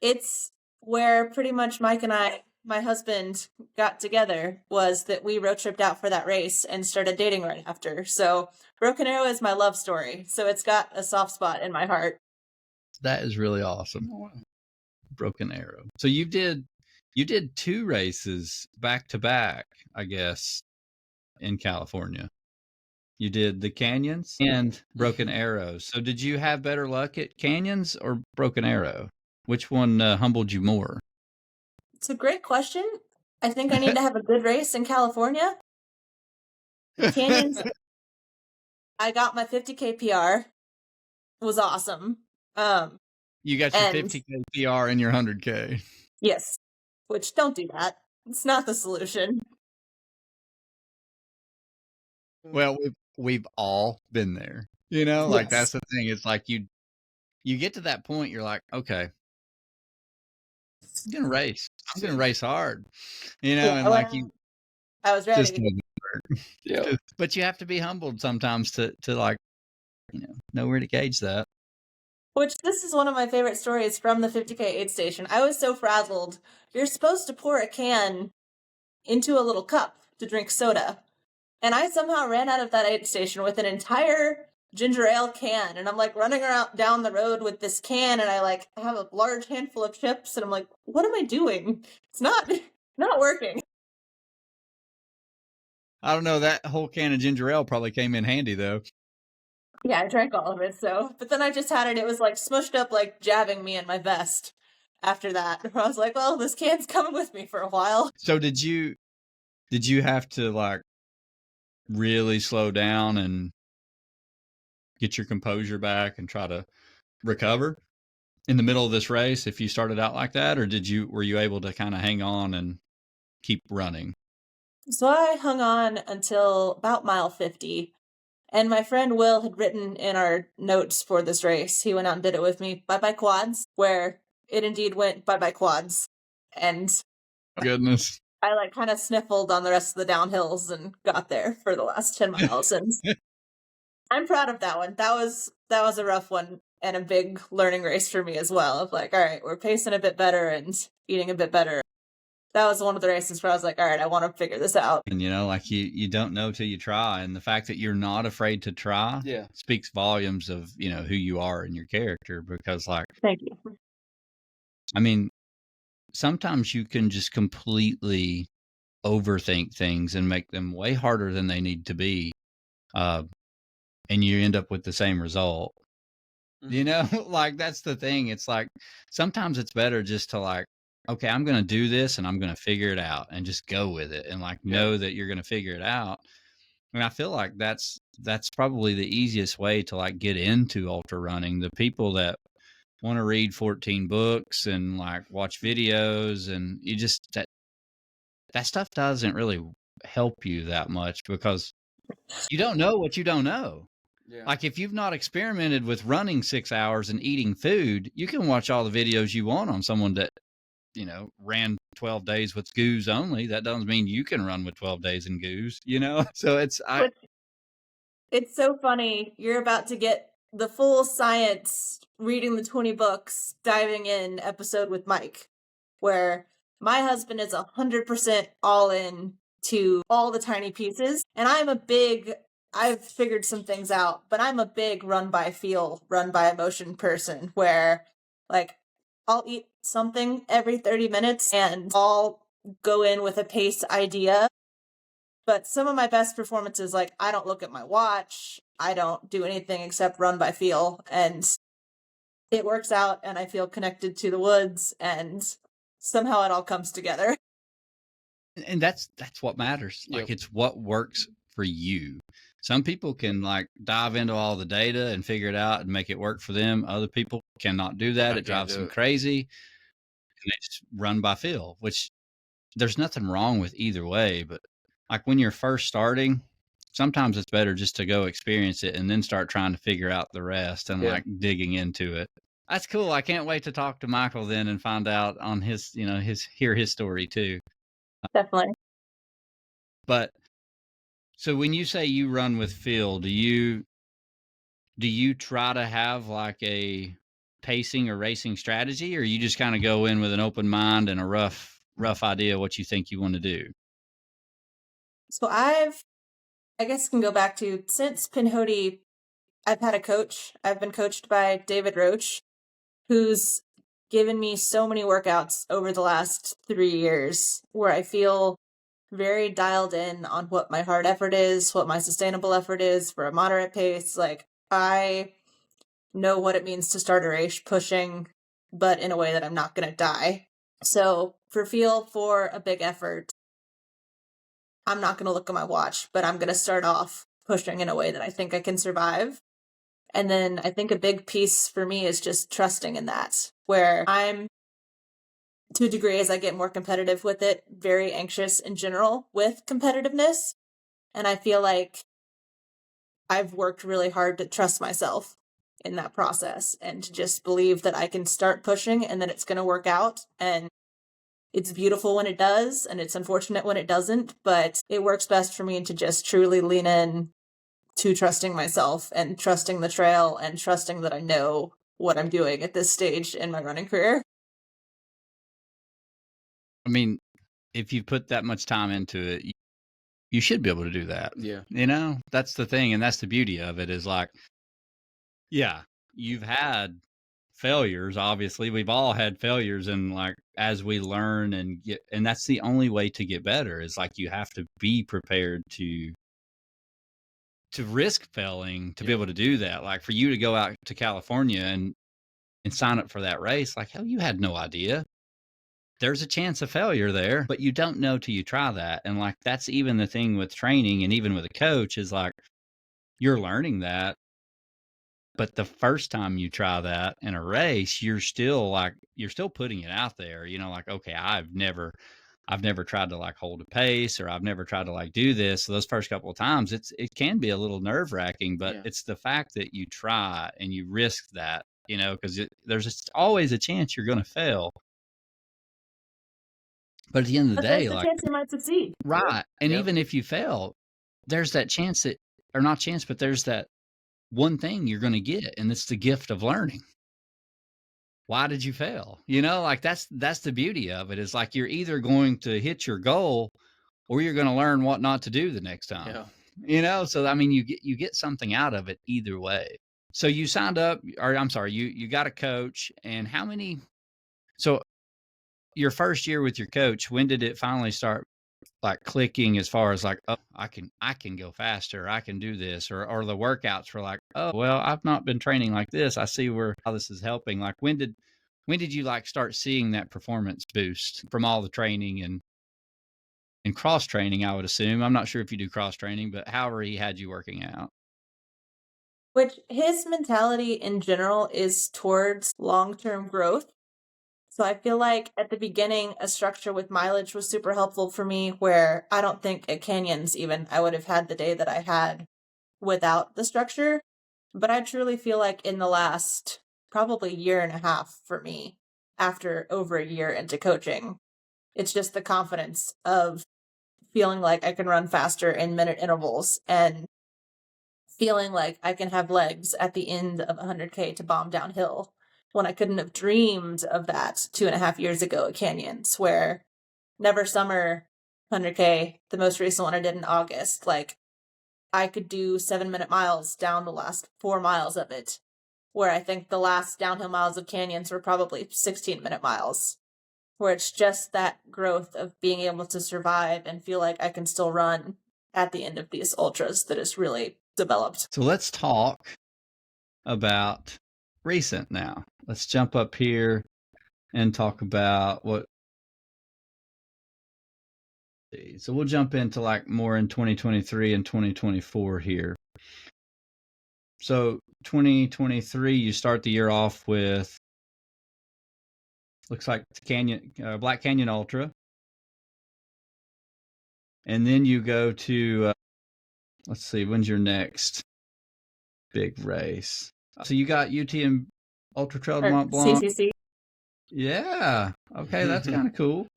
Speaker 3: it's where pretty much Mike and I my husband got together was that we road tripped out for that race and started dating right after. So Broken Arrow is my love story. So it's got a soft spot in my heart.
Speaker 1: That is really awesome. Broken Arrow. So you did 2 races back to back, I guess, in California. You did the Canyons and Broken Arrows. So did you have better luck at Canyons or Broken Arrow? Which one humbled you more?
Speaker 3: It's a great question. I think I need to have a good race in California. Canyons, I got my 50K PR. It was awesome.
Speaker 1: You got your
Speaker 3: And
Speaker 1: 50K PR and your 100K.
Speaker 3: yes, which don't do that. It's not the solution.
Speaker 1: Well, we've all been there. You know, like
Speaker 3: Yes.
Speaker 1: that's the thing. It's like you get to that point, you're like, okay, I'm gonna race. I'm gonna race hard. You know,
Speaker 3: Yeah,
Speaker 1: and like you
Speaker 3: I was
Speaker 1: just
Speaker 3: ready.
Speaker 2: Yeah.
Speaker 1: but you have to be humbled sometimes to like, know where to gauge that.
Speaker 3: Which this is one of my favorite stories from the 50K aid station. I was so frazzled. You're supposed to pour a can into a little cup to drink soda. And I somehow ran out of that aid station with an entire ginger ale can. And I'm like running around down the road with this can, and I have a large handful of chips, and I'm like, what am I doing? It's not working.
Speaker 1: I don't know, that whole can of ginger ale probably came in handy though.
Speaker 3: Yeah, I drank all of it, so. But then I just had it was like smushed up, like jabbing me in my vest after that. I was like, well, this can's coming with me for a while.
Speaker 1: So did you have to like really slow down and get your composure back and try to recover in the middle of this race if you started out like that, or were you able to kind of hang on and keep running?
Speaker 3: So I hung on until about mile 50. And my friend Will had written in our notes for this race, he went out and did it with me, bye-bye quads, where it indeed went bye-bye quads. And
Speaker 1: Goodness.
Speaker 3: I kind of sniffled on the rest of the downhills and got there for the last 10 miles. And I'm proud of that one. That was a rough one and a big learning race for me as well. Of like, all right, we're pacing a bit better and eating a bit better. That was one of the races where I was like, all right, I want to figure this out.
Speaker 1: And like you don't know till you try, and the fact that you're not afraid to try speaks volumes of who you are and your character. Because
Speaker 3: thank you.
Speaker 1: I mean, sometimes you can just completely overthink things and make them way harder than they need to be, and you end up with the same result. Like that's the thing. It's like sometimes it's better just to okay, I'm going to do this and I'm going to figure it out and just go with it and know that you're going to figure it out. And I feel like that's probably the easiest way to get into ultra running. The people that want to read 14 books and watch videos, and you just that stuff doesn't really help you that much because you don't know what you don't know.
Speaker 2: Yeah.
Speaker 1: Like if you've not experimented with running 6 hours and eating food, you can watch all the videos you want on someone that ran 12 days with goos only. That doesn't mean you can run with 12 days in goos, So it's
Speaker 3: so funny. You're about to get the full science reading the 20 books, diving in episode with Mike, where my husband is 100% all in to all the tiny pieces. And I've figured some things out, but I'm a big run by feel, run by emotion person where I'll eat something every 30 minutes and I'll go in with a pace idea. But some of my best performances, I don't look at my watch. I don't do anything except run by feel. And it works out and I feel connected to the woods and somehow it all comes together.
Speaker 1: And that's what matters.
Speaker 2: Yep.
Speaker 1: It's what works for you. Some people can dive into all the data and figure it out and make it work for them. Other people cannot do that. It drives them crazy. And they just run by feel, which there's nothing wrong with either way. But when you're first starting, sometimes it's better just to go experience it and then start trying to figure out the rest and digging into it. That's cool. I can't wait to talk to Michael then and find out on his, hear his story too.
Speaker 3: Definitely.
Speaker 1: But so when you say you run with feel, do you try to have a pacing or racing strategy, or you just kind of go in with an open mind and a rough rough idea what you think you want to do?
Speaker 3: So I guess can go back to since Penhody, I've had a coach. I've been coached by David Roach, who's given me so many workouts over the last 3 years where I feel very dialed in on what my hard effort is, what my sustainable effort is for a moderate pace. Like, I know what it means to start a race pushing, but in a way that I'm not going to die. So for feel for a big effort, I'm not going to look at my watch, but I'm going to start off pushing in a way that I think I can survive. And then I think a big piece for me is just trusting in that, where I'm, to a degree, as I get more competitive with it, very anxious in general with competitiveness. And I feel like I've worked really hard to trust myself in that process and to just believe that I can start pushing and that it's going to work out. And it's beautiful when it does, and it's unfortunate when it doesn't, but it works best for me to just truly lean in to trusting myself and trusting the trail and trusting that I know what I'm doing at this stage in my running career.
Speaker 1: I mean, if you put that much time into it, you should be able to do that.
Speaker 2: Yeah.
Speaker 1: You know, that's the thing. And that's the beauty of it is like, yeah, you've had failures. Obviously, we've all had failures. And like, as we learn and get, and that's the only way to get better is like, you have to be prepared to risk failing to be able to do that. Like for you to go out to California and sign up for that race, like, hell, you had no idea. There's a chance of failure there, but you don't know till you try that. And like, that's even the thing with training and even with a coach is like, you're learning that. But the first time you try that in a race, you're still putting it out there, you know, like, okay, I've never tried to like hold a pace, or I've never tried to like do this. So those first couple of times, it can be a little nerve wracking, but it's the fact that you try and you risk that, you know, because there's always a chance you're going to fail. But at the end of the day,
Speaker 3: there's a chance you might succeed.
Speaker 1: Right. And even if you fail, there's that chance that, or not chance, but there's that one thing you're going to get, and it's the gift of learning. Why did you fail? You know, like that's the beauty of it is like, you're either going to hit your goal or you're going to learn what not to do the next time.
Speaker 2: Yeah.
Speaker 1: You know, so I mean, you get something out of it either way. So you signed up, or I'm sorry, you got a coach, and how many, so your first year with your coach, when did it finally start like clicking as far as like, oh, I can go faster, I can do this, or the workouts were like, oh, well, I've not been training like this, I see how this is helping. Like when did you like start seeing that performance boost from all the training and cross training, I would assume? I'm not sure if you do cross training, but however he had you working out.
Speaker 3: Which his mentality in general is towards long-term growth. So I feel like at the beginning, a structure with mileage was super helpful for me, where I don't think at Canyons even I would have had the day that I had without the structure. But I truly feel like in the last probably year and a half for me, after over a year into coaching, it's just the confidence of feeling like I can run faster in minute intervals and feeling like I can have legs at the end of 100K to bomb downhill, when I couldn't have dreamed of that 2.5 years ago at Canyons, where Never Summer 100K, the most recent one I did in August, like I could do 7-minute miles down the last 4 miles of it, where I think the last downhill miles of Canyons were probably 16-minute miles, where it's just that growth of being able to survive and feel like I can still run at the end of these ultras that is really developed.
Speaker 1: So let's talk about recent now. Let's jump up here and talk about what. So we'll jump into like more in 2023 and 2024 here. So 2023, you start the year off with, looks like Black Canyon Ultra. And then you go to, let's see, when's your next big race? So you got UTM Ultra Trail de Mont Blanc.
Speaker 3: CCC.
Speaker 1: Yeah. Okay, that's kind of cool.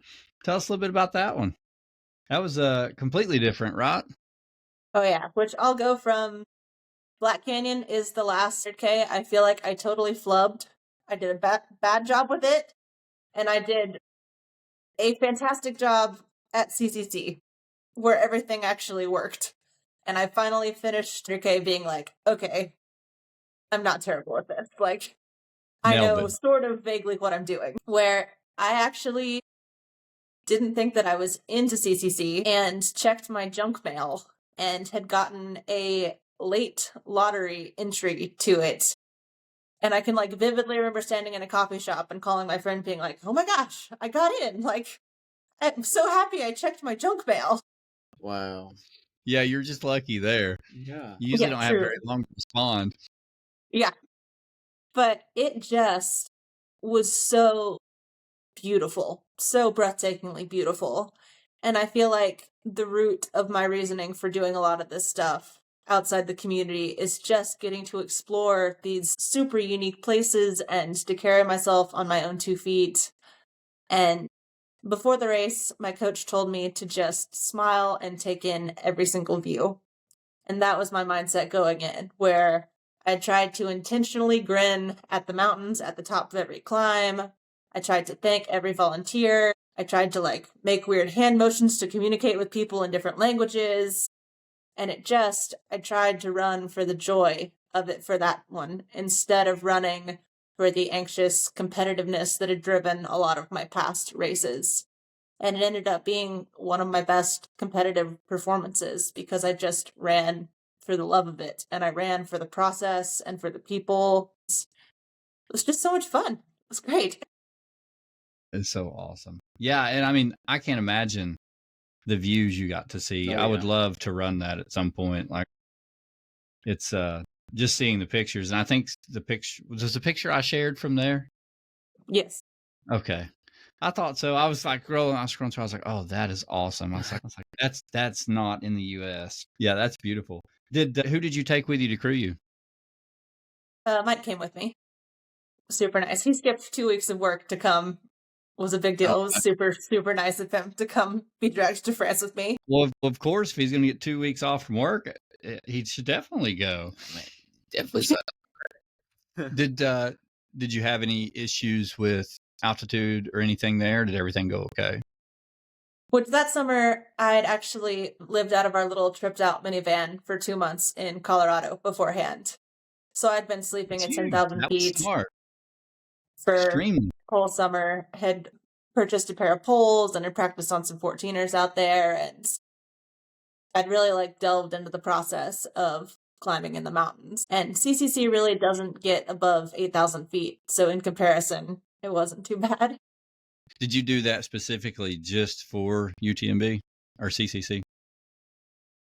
Speaker 1: Tell us a little bit about that one. That was completely different, right?
Speaker 3: Oh yeah, which I'll go from. Black Canyon is the last 100K. I feel like I totally flubbed. I did a bad job with it, and I did a fantastic job at CCC, where everything actually worked. And I finally finished 100K being like, okay, I'm not terrible at this. Like, I
Speaker 1: Nailed
Speaker 3: know
Speaker 1: it.
Speaker 3: sort of vaguely what I'm doing. Where I actually didn't think that I was into CCC and checked my junk mail and had gotten a late lottery entry to it. And I can like vividly remember standing in a coffee shop and calling my friend being like, oh my gosh, I got in. Like, I'm so happy I checked my junk mail.
Speaker 2: Wow.
Speaker 1: Yeah, you're just lucky there.
Speaker 2: Yeah.
Speaker 1: You usually
Speaker 3: Yeah,
Speaker 1: don't have very
Speaker 3: truly.
Speaker 1: long to respond.
Speaker 3: Yeah. But it just was so beautiful, so breathtakingly beautiful. And I feel like the root of my reasoning for doing a lot of this stuff outside the community is just getting to explore these super unique places and to carry myself on my own 2 feet. And before the race, my coach told me to just smile and take in every single view. And that was my mindset going in, where I tried to intentionally grin at the mountains at the top of every climb. I tried to thank every volunteer. I tried to like make weird hand motions to communicate with people in different languages. And I tried to run for the joy of it for that one instead of running for the anxious competitiveness that had driven a lot of my past races. And it ended up being one of my best competitive performances because I just ran for the love of it. And I ran for the process and for the people. It was just so much fun. It was great.
Speaker 1: It's so awesome. Yeah, and I mean, I can't imagine the views you got to see.
Speaker 2: Oh,
Speaker 1: I would
Speaker 2: yeah.
Speaker 1: love to run that at some point. Like, it's just seeing the pictures, and I think the picture I shared from there.
Speaker 3: Yes.
Speaker 1: Okay, I thought so. I was like scrolling through. I was like, oh, that is awesome. I was like, that's not in the U.S. Yeah, that's beautiful. Who did you take with you to crew you?
Speaker 3: Mike came with me. Super nice. He skipped 2 weeks of work to come. It was a big deal.
Speaker 1: Oh,
Speaker 3: It was super, super nice of him to come be dragged to France with me.
Speaker 1: well, of course, if he's going to get 2 weeks off from work, he should definitely go.
Speaker 2: Man, definitely so.
Speaker 1: Did you have any issues with altitude or anything there? Did everything go okay?
Speaker 3: Which that summer, I'd actually lived out of our little tripped out minivan for 2 months in Colorado beforehand. So I'd been sleeping
Speaker 1: That's
Speaker 3: at
Speaker 1: huge.
Speaker 3: 10,000
Speaker 1: That was
Speaker 3: feet
Speaker 1: smart.
Speaker 3: for
Speaker 1: Extremely.
Speaker 3: the whole summer, had purchased a pair of poles and had practiced on some 14ers out there. And I'd really like delved into the process of climbing in the mountains. And CCC really doesn't get above 8,000 feet. So in comparison, it wasn't too bad.
Speaker 1: Did you do that specifically just for UTMB or CCC?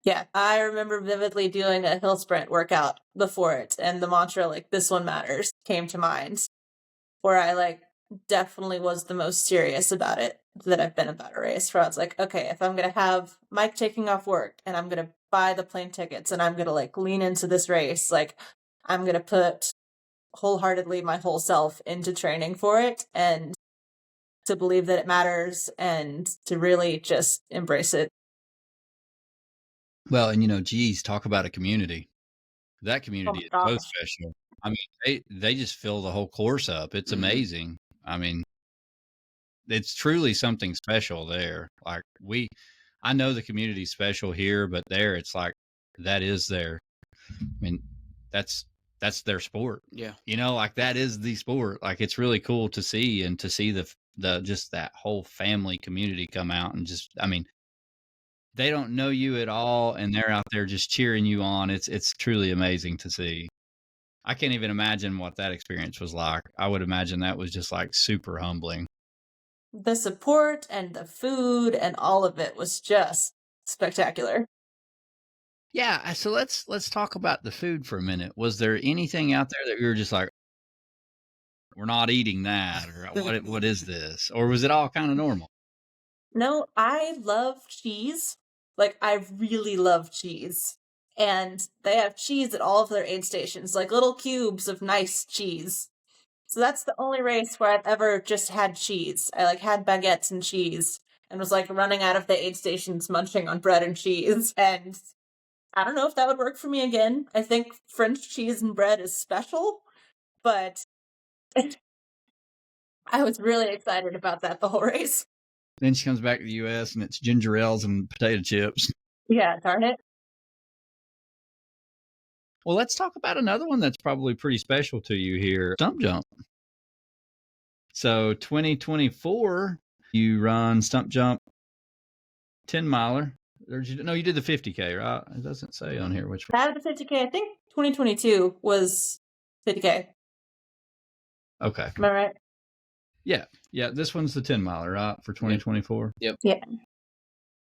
Speaker 3: Yeah, I remember vividly doing a hill sprint workout before it, and the mantra, like, this one matters, came to mind, where I, like, definitely was the most serious about it that I've been about a race, where I was like, okay, if I'm going to have Mike taking off work, and I'm going to buy the plane tickets, and I'm going to, like, lean into this race, like, I'm going to put wholeheartedly my whole self into training for it, and to believe that it matters, and to really just embrace it.
Speaker 1: Well, and geez, talk about a community. That
Speaker 3: Oh
Speaker 1: community
Speaker 3: my
Speaker 1: is so
Speaker 3: gosh.
Speaker 1: special. I mean, they just fill the whole course up. It's
Speaker 2: Mhm.
Speaker 1: amazing. I mean, it's truly something special there. Like I know the community's special here, but there it's like that is their. I mean, that's their sport.
Speaker 2: Yeah.
Speaker 1: Like that is the sport. Like it's really cool to see and to see the just that whole family community come out and just. I mean, they don't know you at all, and they're out there just cheering you on. It's truly amazing to see. I can't even imagine what that experience was like. I would imagine that was just like super humbling.
Speaker 3: The support and the food and all of it was just spectacular.
Speaker 1: Yeah, so let's talk about the food for a minute. Was there anything out there that you were just like, we're not eating that, or what is this, or was it all kind of normal?
Speaker 3: No, I love cheese. Like, I really love cheese. And they have cheese at all of their aid stations, like little cubes of nice cheese. So that's the only race where I've ever just had cheese. I like had baguettes and cheese and was like running out of the aid stations munching on bread and cheese. And I don't know if that would work for me again. I think French cheese and bread is special, but I was really excited about that the whole race.
Speaker 1: Then she comes back to the U.S. and it's ginger ales and potato chips.
Speaker 3: Yeah, darn it.
Speaker 1: Well, let's talk about another one that's probably pretty special to you here, stump jump. So 2024, you run stump jump 10 miler. No, you did the 50K, right? It doesn't say on here which one.
Speaker 3: Out of the 50K, I think 2022 was 50K.
Speaker 1: Okay.
Speaker 3: Am I right?
Speaker 1: Yeah. This one's the 10 miler, right? For 2024.
Speaker 2: Yep.
Speaker 3: Yeah.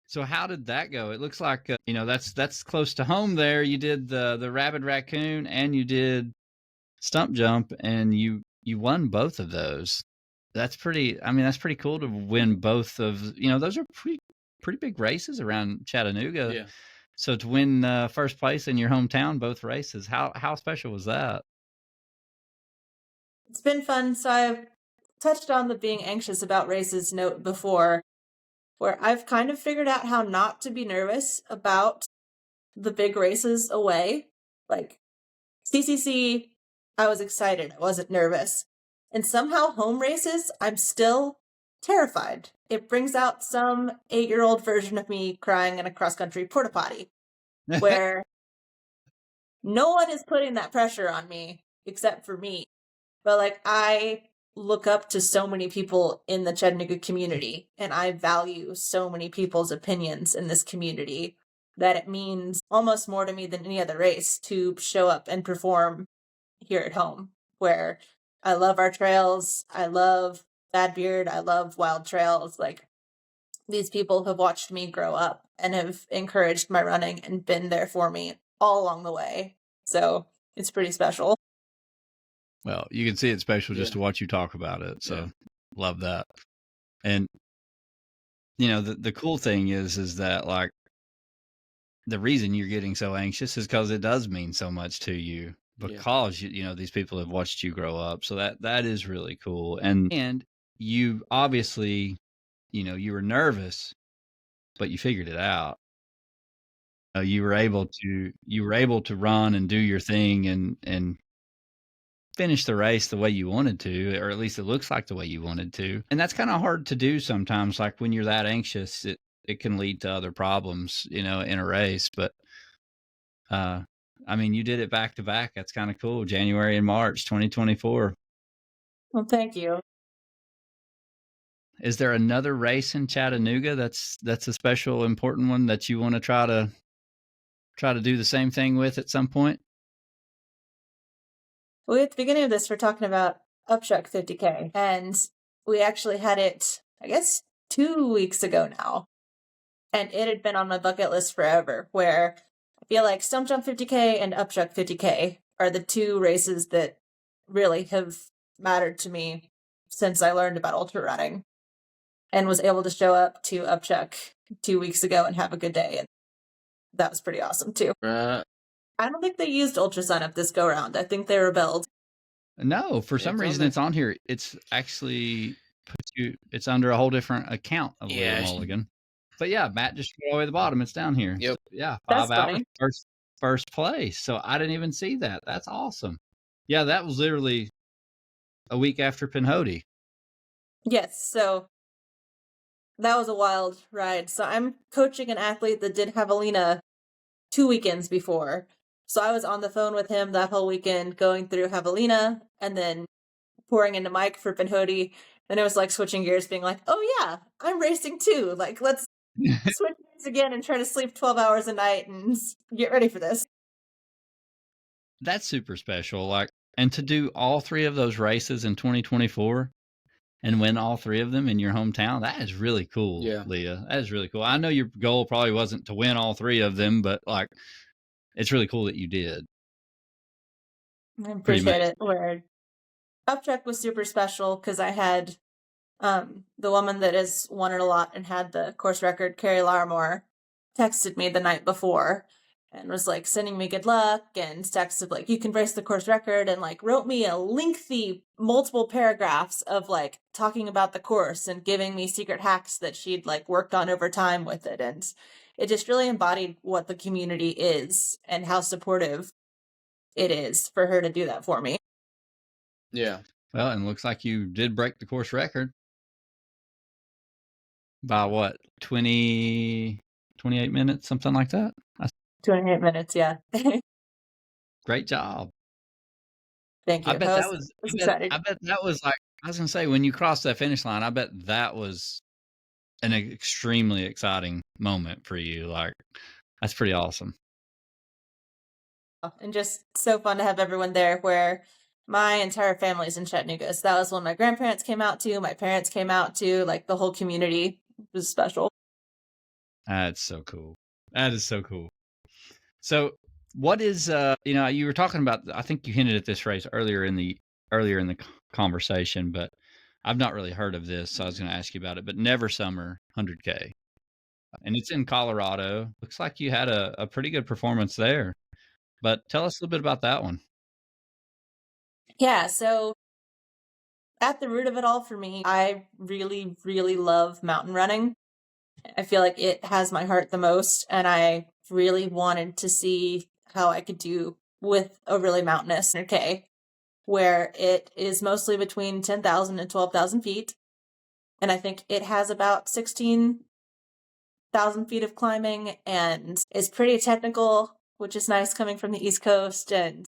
Speaker 1: So how did that go? It looks like that's close to home there. You did the rabid raccoon and you did stump jump, and you won both of those. That's pretty cool to win both of, those are pretty big races around Chattanooga.
Speaker 2: Yeah.
Speaker 1: So to win first place in your hometown, both races, how special was that?
Speaker 3: It's been fun. So I've touched on the being anxious about races note before, where I've kind of figured out how not to be nervous about the big races away. Like CCC, I was excited. I wasn't nervous. And somehow home races, I'm still terrified. It brings out some 8-year-old version of me crying in a cross-country porta potty, where no one is putting that pressure on me except for me. But like, I look up to so many people in the Chattanooga community, and I value so many people's opinions in this community that it means almost more to me than any other race to show up and perform here at home, where I love our trails. I love Bad Beard. I love Wild Trails. Like, these people have watched me grow up and have encouraged my running and been there for me all along the way. So it's pretty special.
Speaker 1: Well, you can see it's special just to watch you talk about it. So love that. And, the cool thing is that, like, the reason you're getting so anxious is because it does mean so much to you, because, these people have watched you grow up. So that is really cool. And you obviously, you were nervous, but you figured it out. You were able to run and do your thing and finish the race the way you wanted to, or at least it looks like the way you wanted to. And that's kind of hard to do sometimes. Like when you're that anxious, it can lead to other problems, in a race. But, you did it back to back. That's kind of cool. January and March, 2024.
Speaker 3: Well, thank you.
Speaker 1: Is there another race in Chattanooga that's a special, important one that you want to try to do the same thing with at some point?
Speaker 3: Well, at the beginning of this, we're talking about Upchuck 50K, and we actually had it, I guess, 2 weeks ago now. And it had been on my bucket list forever, where I feel like Stump Jump 50K and Upchuck 50K are the two races that really have mattered to me since I learned about ultra running, and was able to show up to Upchuck 2 weeks ago and have a good day. And that was pretty awesome too. I don't think they used ultrasign up this go round. I think they rebelled.
Speaker 1: No, for some reason it's on here. It's actually it's under a whole different account of Leah Mulligan. But yeah, Matt just all the way to the bottom. It's down here.
Speaker 2: Yep.
Speaker 1: So, yeah, 5
Speaker 3: That's
Speaker 1: hours
Speaker 3: funny.
Speaker 1: first place. So I didn't even see that. That's awesome. Yeah, that was literally a week after Penhody.
Speaker 3: Yes, so that was a wild ride. So I'm coaching an athlete that did Javelina 2 weekends before. So I was on the phone with him that whole weekend going through Javelina and then pouring into Mike for Penhody. And it was like switching gears, being like, oh yeah, I'm racing too. Like, let's switch gears again and try to sleep 12 hours a night and get ready for this.
Speaker 1: That's super special. Like, and to do all 3 of those races in 2024 and win all 3 of them in your hometown, that is really cool, Leah. That is really cool. I know your goal probably wasn't to win all 3 of them, but like, it's really cool that you did.
Speaker 3: I appreciate it. Where Upchuck was super special because I had the woman that has won it a lot and had the course record, Carrie Larimore, texted me the night before and was like sending me good luck and texted like, you can race the course record, and like wrote me a lengthy multiple paragraphs of like talking about the course and giving me secret hacks that she'd like worked on over time with it. And it just really embodied what the community is and how supportive it is for her to do that for me.
Speaker 2: Yeah.
Speaker 1: Well, and looks like you did break the course record. By what, 28 minutes, something like that?
Speaker 3: 28 minutes, yeah.
Speaker 1: Great job.
Speaker 3: Thank
Speaker 1: I
Speaker 3: you.
Speaker 1: bet
Speaker 3: I
Speaker 1: that
Speaker 3: was,
Speaker 1: was,
Speaker 3: was excited.
Speaker 1: I bet that was like, I was gonna say, when you crossed that finish line, I bet that was an extremely exciting moment for you. Like, that's pretty awesome.
Speaker 3: And just so fun to have everyone there, where my entire family's in Chattanooga. So that was when my grandparents came out too, my parents came out too, like the whole community was special.
Speaker 1: That's so cool. That is so cool. So what is, you were talking about, I think you hinted at this race earlier in the conversation, but I've not really heard of this, so I was going to ask you about it. But Never Summer 100K, and it's in Colorado. Looks like you had a pretty good performance there. But tell us a little bit about that one.
Speaker 3: Yeah, so at the root of it all for me, I really, really love mountain running. I feel like it has my heart the most, and I really wanted to see how I could do with a really mountainous 100K, where it is mostly between 10,000 and 12,000 feet. And I think it has about 16,000 feet of climbing and is pretty technical, which is nice coming from the East Coast, and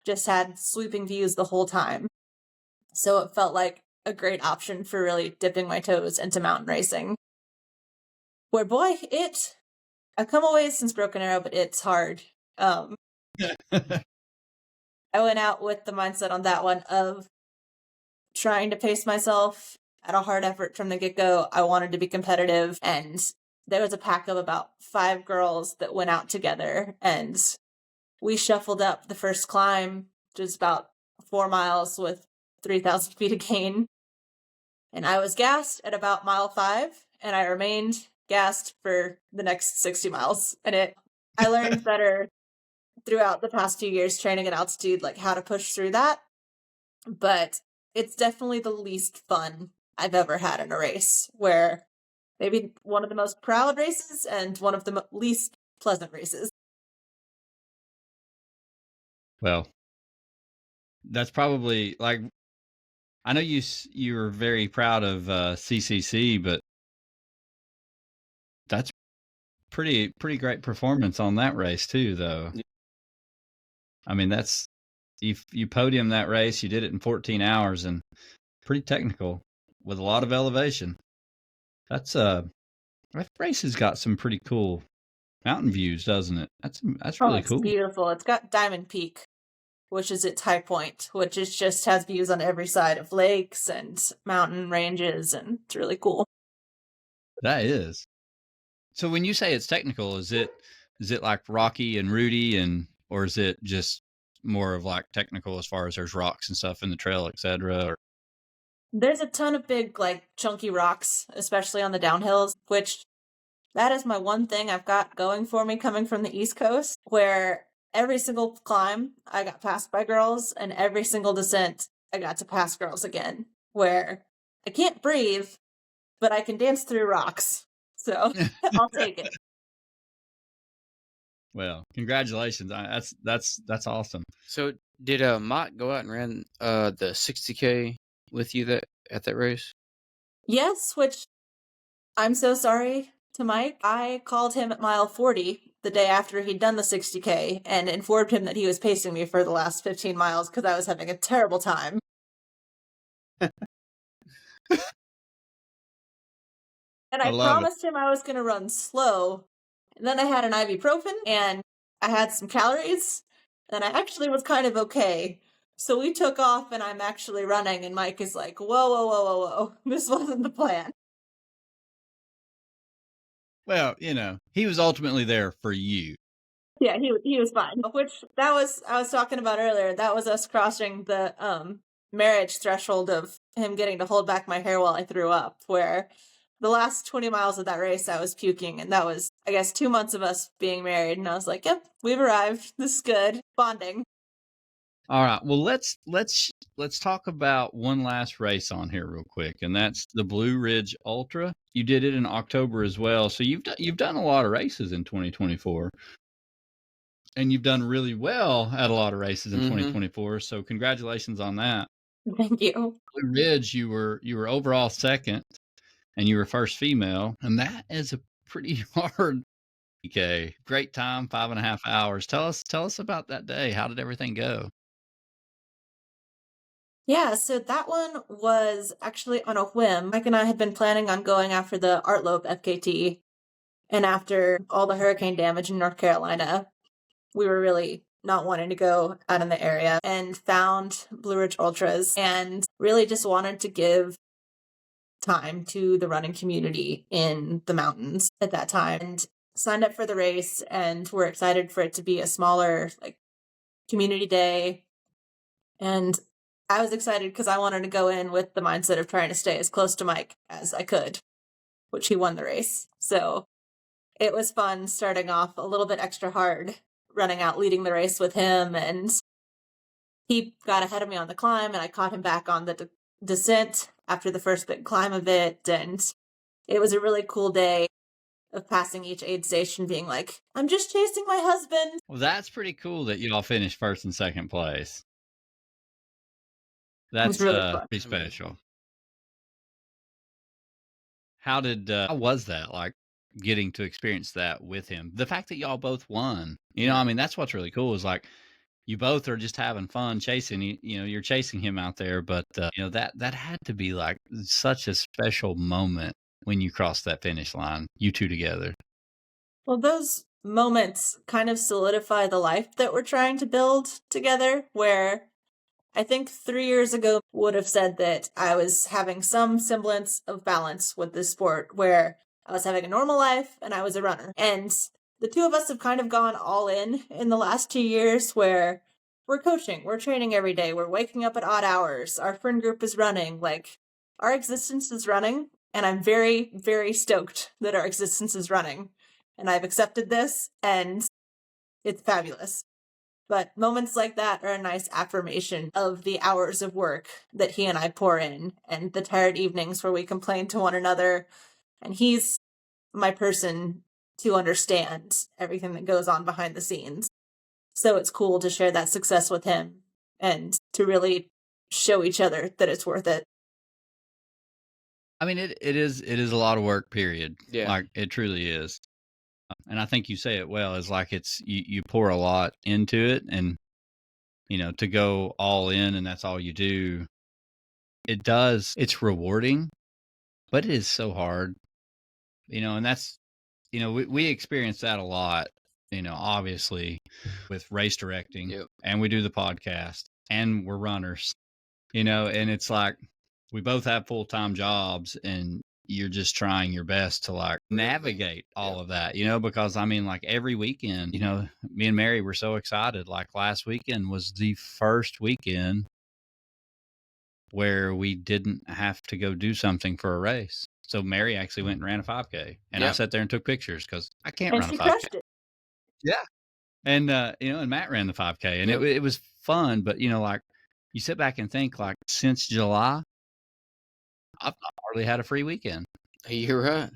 Speaker 3: just had sweeping views the whole time. So it felt like a great option for really dipping my toes into mountain racing. Where, boy, I've come a ways since Broken Arrow, but it's hard. I went out with the mindset on that one of trying to pace myself at a hard effort from the get-go. I wanted to be competitive, and there was a pack of about 5 girls that went out together, and we shuffled up the first climb, which was about 4 miles with 3,000 feet of gain. And I was gassed at about mile 5, and I remained gassed for the next 60 miles. And I learned better throughout the past 2 years training at altitude, like how to push through that. But it's definitely the least fun I've ever had in a race, where maybe one of the most proud races and one of the least pleasant races.
Speaker 1: Well, that's probably, like, I know you were very proud of CCC, but that's pretty great performance on that race too, though. I mean, that's, you podiumed that race. You did it in 14 hours, and pretty technical with a lot of elevation. That race has got some pretty cool mountain views, doesn't it? That's really
Speaker 3: It's
Speaker 1: cool.
Speaker 3: beautiful. It's got Diamond Peak, which is its high point, which is just has views on every side of lakes and mountain ranges, and it's really cool.
Speaker 1: That is. So when you say it's technical, is it like rocky and rooty, or is it just more of like technical as far as there's rocks and stuff in the trail, etc.? Or
Speaker 3: There's a ton of big, like, chunky rocks, especially on the downhills, which that is my one thing I've got going for me coming from the East Coast, where every single climb I got passed by girls, and every single descent I got to pass girls again, where I can't breathe, but I can dance through rocks. So I'll take it.
Speaker 1: Well, congratulations. That's awesome.
Speaker 2: So did Mott go out and ran the 60K with you at that race?
Speaker 3: Yes, which I'm so sorry to Mike. I called him at mile 40 the day after he'd done the 60K and informed him that he was pacing me for the last 15 miles because I was having a terrible time. And I promised him I was going to run slow. And then I had an ibuprofen and I had some calories, and I actually was kind of okay. So we took off, and I'm actually running, and Mike is like, whoa, whoa, whoa, whoa, whoa. This wasn't the plan.
Speaker 1: Well, he was ultimately there for you.
Speaker 3: Yeah, he was fine. Which I was talking about earlier. That was us crossing the marriage threshold of him getting to hold back my hair while I threw up, where the last 20 miles of that race I was puking, and that was, I guess, 2 months of us being married, and I was like, yep, we've arrived. This is good. Bonding.
Speaker 1: All right. Well, let's talk about one last race on here real quick, and that's the Blue Ridge Ultra. You did it in October as well, so you've done a lot of races in 2024, and you've done really well at a lot of races in 2024. So congratulations on that.
Speaker 3: Thank you.
Speaker 1: Blue Ridge, you were overall second, and you were first female, and that is a pretty hard. Okay, great time, 5.5 hours. Tell us about that day. How did everything go?
Speaker 3: Yeah, so that one was actually on a whim. Mike and I had been planning on going after the Artlope FKT, and after all the hurricane damage in North Carolina, we were really not wanting to go out in the area and found Blue Ridge Ultras and really just wanted to give time to the running community in the mountains at that time and signed up for the race, and we're excited for it to be a smaller like community day. And I was excited because I wanted to go in with the mindset of trying to stay as close to Mike as I could, which he won the race. So it was fun starting off a little bit extra hard, running out leading the race with him, and he got ahead of me on the climb and I caught him back on the descent after the first big climb of it. And it was a really cool day of passing each aid station being like, I'm just chasing my husband.
Speaker 1: Well, that's pretty cool that you all finished first and second place.
Speaker 3: It was
Speaker 1: That's
Speaker 3: really fun.
Speaker 1: pretty special. How was that like getting to experience that with him? The fact that y'all both won, I mean, that's what's really cool is like you both are just having fun chasing, you're chasing him out there, but that had to be like such a special moment when you crossed that finish line, you two together.
Speaker 3: Well, those moments kind of solidify the life that we're trying to build together, where I think 3 years ago would have said that I was having some semblance of balance with this sport, where I was having a normal life and I was a runner. And the two of us have kind of gone all in the last 2 years, where we're coaching, we're training every day, we're waking up at odd hours, our friend group is running, like our existence is running. And I'm very, very stoked that our existence is running. And I've accepted this, and it's fabulous. But moments like that are a nice affirmation of the hours of work that he and I pour in, and the tired evenings where we complain to one another. And he's my person to understand everything that goes on behind the scenes. So it's cool to share that success with him and to really show each other that it's worth it.
Speaker 1: I mean, it is a lot of work, period.
Speaker 2: Yeah.
Speaker 1: Like it truly is. And I think you say it well, is like it's you pour a lot into it, and to go all in and that's all you do, it's rewarding, but it is so hard. And that's we experience that a lot, obviously with race directing.
Speaker 2: Yep.
Speaker 1: And we do the podcast and we're runners, and it's like we both have full-time jobs, and you're just trying your best to like navigate all of that, because I mean, like every weekend, me and Mary were so excited. Like last weekend was the first weekend where we didn't have to go do something for a race. So Mary actually went and ran a 5K, and I sat there and took pictures because I can't
Speaker 3: And
Speaker 1: run a
Speaker 3: she
Speaker 1: 5K.
Speaker 3: crushed it.
Speaker 1: Yeah. And, and Matt ran the 5K, and it was fun, but like you sit back and think, like, since July, I've not hardly had a free weekend.
Speaker 2: You're right.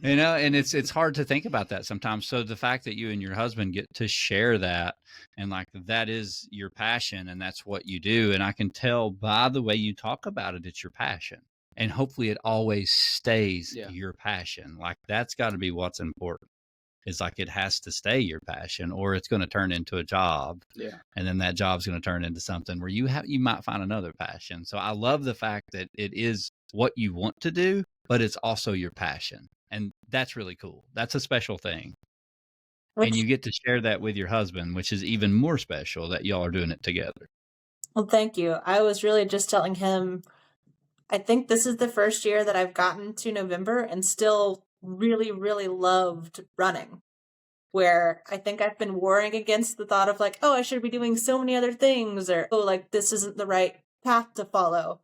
Speaker 1: And it's hard to think about that sometimes. So the fact that you and your husband get to share that, and like that is your passion, and that's what you do. And I can tell by the way you talk about it, it's your passion. And hopefully it always stays your passion. Like that's got to be what's important. It's like it has to stay your passion, or it's going to turn into a job.
Speaker 2: Yeah.
Speaker 1: And then that job's going to turn into something where you might find another passion. So I love the fact that it is what you want to do, but it's also your passion. And that's really cool. That's a special thing. And you get to share that with your husband, which is even more special that y'all are doing it together.
Speaker 3: Well, thank you. I was really just telling him, I think this is the first year that I've gotten to November and still really, really loved running, where I think I've been warring against the thought of like, oh, I should be doing so many other things, or, oh, like this isn't the right path to follow.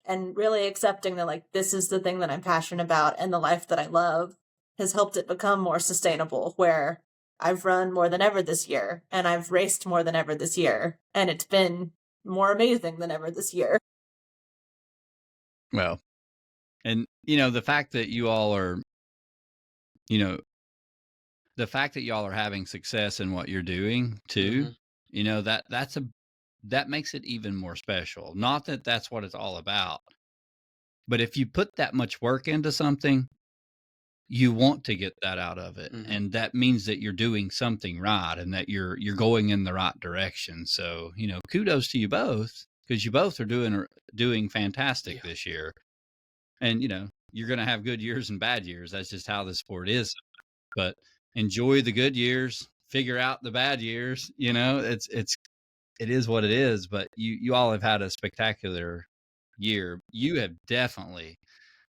Speaker 3: And really accepting that like this is the thing that I'm passionate about and the life that I love has helped it become more sustainable, where I've run more than ever this year and I've raced more than ever this year, and it's been more amazing than ever this year.
Speaker 1: Well, and the fact that you all are, the fact that y'all are having success in what you're doing too, that makes it even more special. Not that that's what it's all about, But if you put that much work into something, you want to get that out of it.
Speaker 2: Mhm.
Speaker 1: And that means that you're doing something right and that you're going in the right direction. So, kudos to you both, because you both are doing fantastic
Speaker 2: Yeah.
Speaker 1: this year. And, you're going to have good years and bad years. That's just how the sport is. But enjoy the good years, figure out the bad years. It is what it is. But you all have had a spectacular year. You have definitely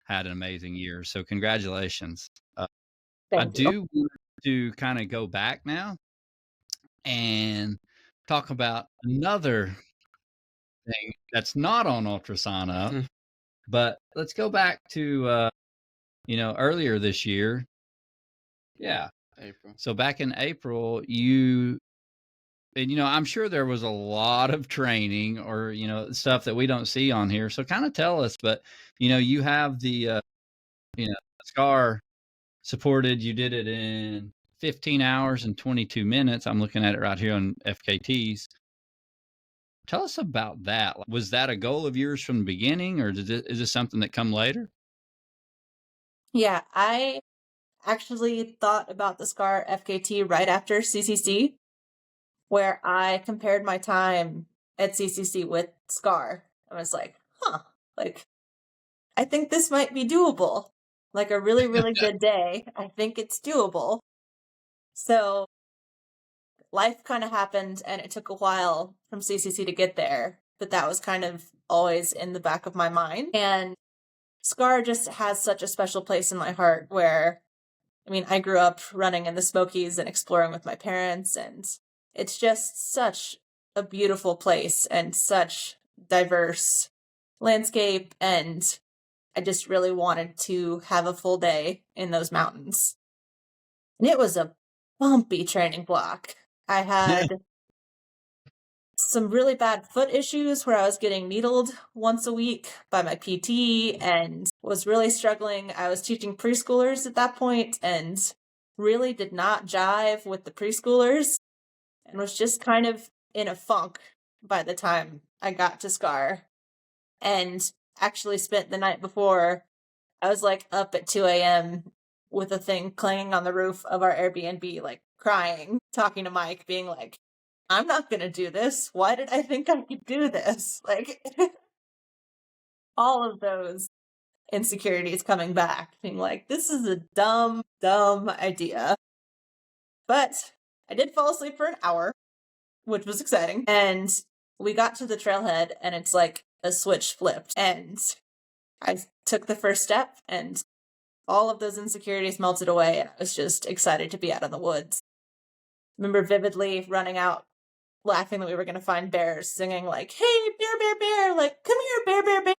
Speaker 1: had an amazing year. So congratulations. I
Speaker 3: Thank you.
Speaker 1: do want to kind of go back now and talk about another thing that's not on Ultra Sign Up,
Speaker 2: Mhm.
Speaker 1: but let's go back to earlier this year. Yeah.
Speaker 2: April.
Speaker 1: So back in April, I'm sure there was a lot of training or, stuff that we don't see on here. So kind of tell us, but you have the SCAR supported, you did it in 15 hours and 22 minutes. I'm looking at it right here on FKTs. Tell us about that. Was that a goal of yours from the beginning, or is this something that come later?
Speaker 3: Yeah, I actually thought about the SCAR FKT right after CCC, where I compared my time at CCC with SCAR. I was like, like, I think this might be doable. Like a really, really good day. I think it's doable. So life kind of happened and it took a while from CCC to get there, but that was kind of always in the back of my mind. And SCAR just has such a special place in my heart where, I grew up running in the Smokies and exploring with my parents, and it's just such a beautiful place and such diverse landscape, and I just really wanted to have a full day in those mountains. And it was a bumpy training block. I had some really bad foot issues where I was getting needled once a week by my PT and was really struggling. I was teaching preschoolers at that point and really did not jive with the preschoolers and was just kind of in a funk by the time I got to SCAR. And actually spent the night before, I was like up at 2 a.m. with a thing clanging on the roof of our Airbnb, like crying, talking to Mike, being like, I'm not going to do this. Why did I think I could do this? Like, all of those insecurities coming back, being like, this is a dumb, dumb idea. But I did fall asleep for an hour, which was exciting. And we got to the trailhead, and it's like a switch flipped. And I took the first step, and all of those insecurities melted away. And I was just excited to be out in the woods. Remember vividly running out, laughing that we were going to find bears, singing like, hey, bear, bear, bear, like, come here, bear, bear,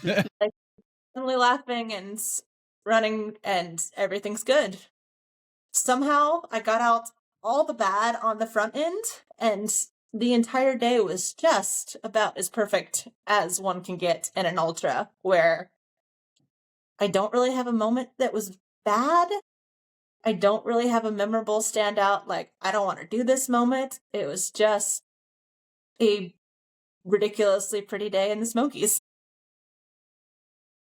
Speaker 3: bear. Like, suddenly laughing and running, and everything's good. Somehow I got out all the bad on the front end, and the entire day was just about as perfect as one can get in an ultra, where I don't really have a moment that was bad. I don't really have a memorable standout, like, I don't want to do this moment. It was just a ridiculously pretty day in the Smokies.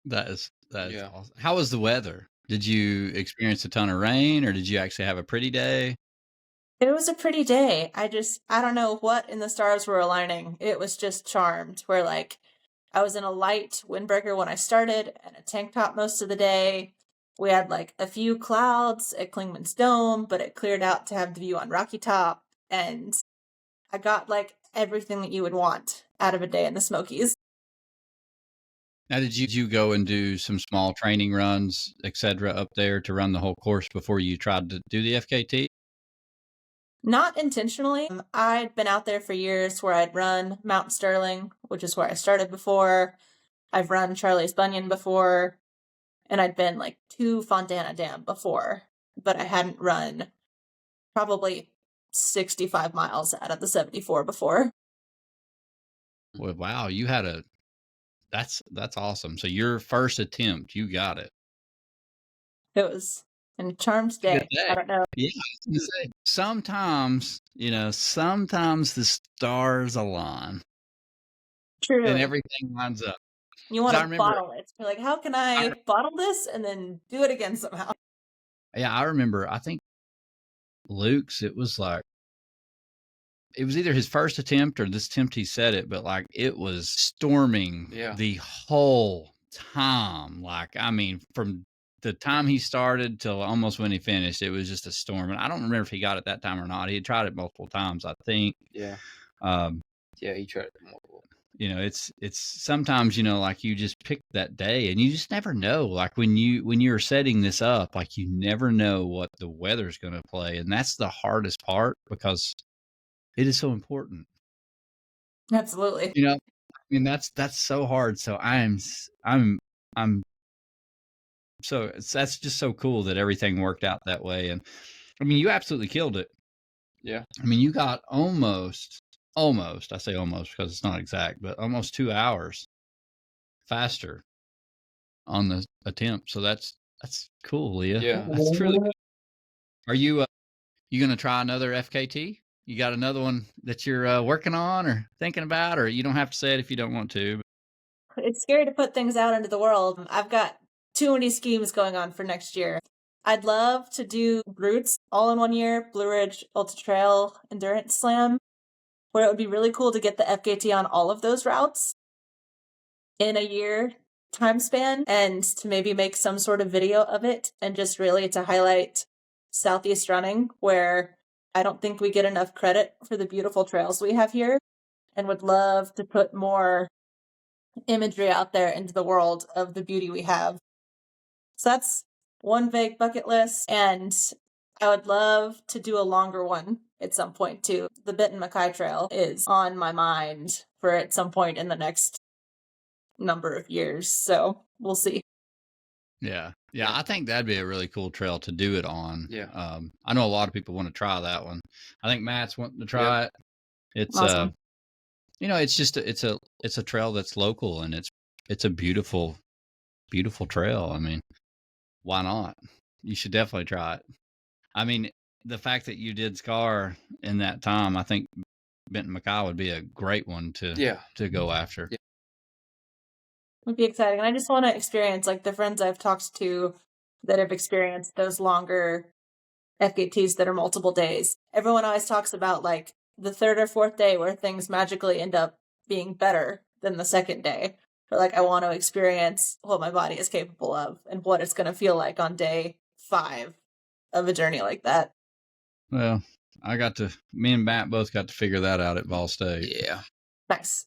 Speaker 1: That is
Speaker 2: Yeah.
Speaker 1: awesome. How was the weather? Did you experience a ton of rain, or did you actually have a pretty day?
Speaker 3: It was a pretty day. I don't know what in the stars were aligning. It was just charmed, where like I was in a light windbreaker when I started and a tank top most of the day. We had like a few clouds at Klingman's Dome, but it cleared out to have the view on Rocky Top. And I got like everything that you would want out of a day in the Smokies.
Speaker 1: Now, did you go and do some small training runs, etc., up there to run the whole course before you tried to do the FKT?
Speaker 3: Not intentionally. I'd been out there for years where I'd run Mount Sterling, which is where I started before. I've run Charlie's Bunyan before, and I'd been like to Fontana Dam before, but I hadn't run probably 65 miles out of the 74 before.
Speaker 1: Well, wow, you had that's awesome. So your first attempt, you got it.
Speaker 3: It was a charmed
Speaker 1: Good
Speaker 3: day.
Speaker 1: day.
Speaker 3: I don't know.
Speaker 1: Yeah, I was gonna say, sometimes the stars align and
Speaker 3: Truly.
Speaker 1: everything lines up.
Speaker 3: You
Speaker 1: 'Cause
Speaker 3: want
Speaker 1: I
Speaker 3: to
Speaker 1: remember,
Speaker 3: bottle it. You're like, how can I bottle this and then do it again somehow?
Speaker 1: yeah, I remember. I think Luke's. It was either his first attempt or this attempt he said it, but like it was storming the whole time. Like, I mean, from the time he started till almost when he finished, it was just a storm. And I don't remember if he got it that time or not. He had tried it multiple times, I think.
Speaker 2: Yeah.
Speaker 1: Um,
Speaker 2: Yeah, he tried it multiple.
Speaker 1: you know, it's sometimes, you know, like you just pick that day and you just never know. Like when you're setting this up, like you never know what the weather's going to play. And that's the hardest part because it is so important.
Speaker 3: Absolutely.
Speaker 1: You know, I mean, that's so hard. So I'm so that's just so cool that everything worked out that way. And I mean, you absolutely killed it.
Speaker 2: Yeah.
Speaker 1: I mean, you got almost, I say almost because it's not exact, but almost 2 hours faster on the attempt. So that's cool, Leah.
Speaker 2: Yeah.
Speaker 1: That's really good. Are you going to try another FKT? You got another one that you're working on or thinking about, or you don't have to say it if you don't want to.
Speaker 3: It's scary to put things out into the world. I've got too many schemes going on for next year. I'd love to do routes all in one year, Blue Ridge Ultra Trail Endurance Slam, where it would be really cool to get the FKT on all of those routes in a year time span and to maybe make some sort of video of it and just really to highlight Southeast running, where I don't think we get enough credit for the beautiful trails we have here, and would love to put more imagery out there into the world of the beauty we have. So that's one vague bucket list, and I would love to do a longer one at some point too. The Benton Mackay Trail is on my mind for at some point in the next number of years, so we'll see.
Speaker 1: Yeah. I think that'd be a really cool trail to do it on.
Speaker 2: Yeah.
Speaker 1: I know a lot of people want to try that one. I think Matt's wanting to try it. It's
Speaker 3: Awesome.
Speaker 1: you know, it's just it's a trail that's local and it's a beautiful trail. I mean, why not? You should definitely try it. I mean, the fact that you did SCAR in that time, I think Benton Mackay would be a great one to go after.
Speaker 2: Yeah.
Speaker 3: Would be exciting. And I just want to experience, like, the friends I've talked to that have experienced those longer FKTs that are multiple days. Everyone always talks about, like, the third or fourth day where things magically end up being better than the second day. But, like, I want to experience what my body is capable of and what it's going to feel like on day 5 of a journey like that.
Speaker 1: Well, me and Matt both got to figure that out at Ball State.
Speaker 2: Yeah.
Speaker 3: Nice.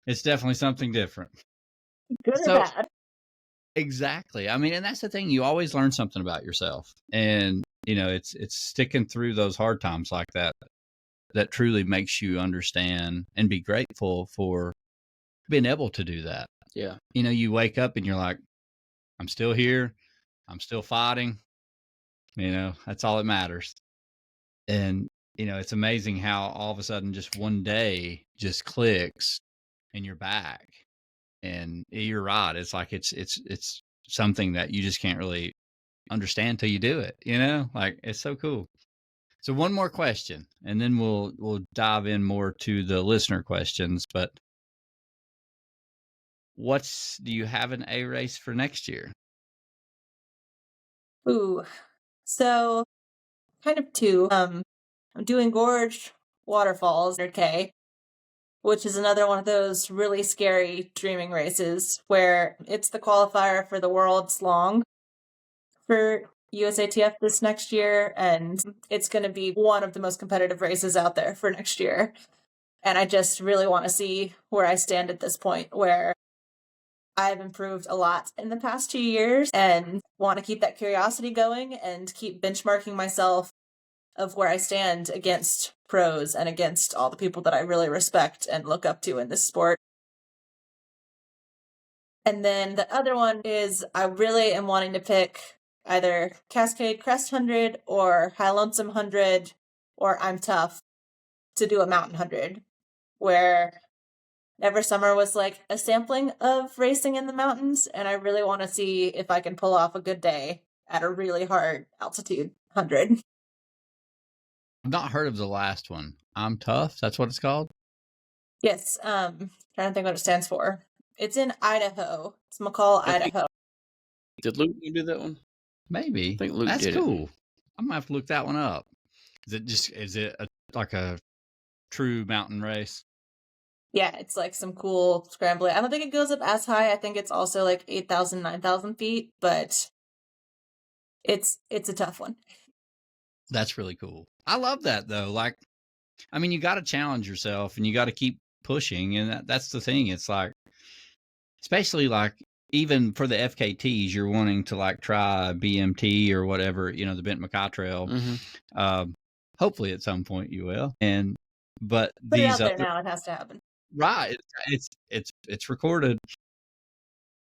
Speaker 1: It's definitely something different.
Speaker 3: Good or bad?
Speaker 1: Exactly. I mean, and that's the thing. You always learn something about yourself. And, you know, it's sticking through those hard times like that truly makes you understand and be grateful for being able to do that.
Speaker 2: Yeah.
Speaker 1: You know, you wake up and you're like, I'm still here. I'm still fighting. You know, that's all that matters. And, you know, it's amazing how all of a sudden just one day just clicks and you're back. And you're right. It's like it's something that you just can't really understand till you do it, you know? Like, it's so cool. So one more question, and then we'll dive in more to the listener questions. But do you have an A race for next year?
Speaker 3: Ooh. So, kind of two. I'm doing Gorge Waterfalls 100K, which is another one of those really scary dreaming races where it's the qualifier for the world's long for USATF this next year, and it's going to be one of the most competitive races out there for next year. And I just really want to see where I stand at this point, where I've improved a lot in the past 2 years and want to keep that curiosity going and keep benchmarking myself of where I stand against pros and against all the people that I really respect and look up to in this sport. And then the other one is I really am wanting to pick either Cascade Crest 100 or High Lonesome 100 or I'm Tough to do a Mountain 100, where Never Summer was like a sampling of racing in the mountains, and I really want to see if I can pull off a good day at a really hard altitude 100.
Speaker 1: I've not heard of the last one. I'm Tough. That's what it's called.
Speaker 3: Yes. Trying to think what it stands for. It's in Idaho. It's McCall, Idaho.
Speaker 2: Did Luke do that one?
Speaker 1: Maybe.
Speaker 2: I think Luke
Speaker 1: That's
Speaker 2: did
Speaker 1: cool. I'm gonna have to look that one up. Is it like a true mountain race?
Speaker 3: Yeah, it's like some cool scrambling. I don't think it goes up as high. I think it's also like 8,000, 9,000 feet, but it's a tough one.
Speaker 1: That's really cool. I love that though. Like, I mean, you got to challenge yourself and you got to keep pushing. And that's the thing. It's like, especially like even for the FKTs, you're wanting to like try BMT or whatever, you know, the Bent McKay Trail.
Speaker 2: Mm-hmm.
Speaker 1: Hopefully at some point you will. But
Speaker 3: Put it
Speaker 1: these
Speaker 3: out there
Speaker 1: other,
Speaker 3: now. It has to happen.
Speaker 1: right. It's recorded.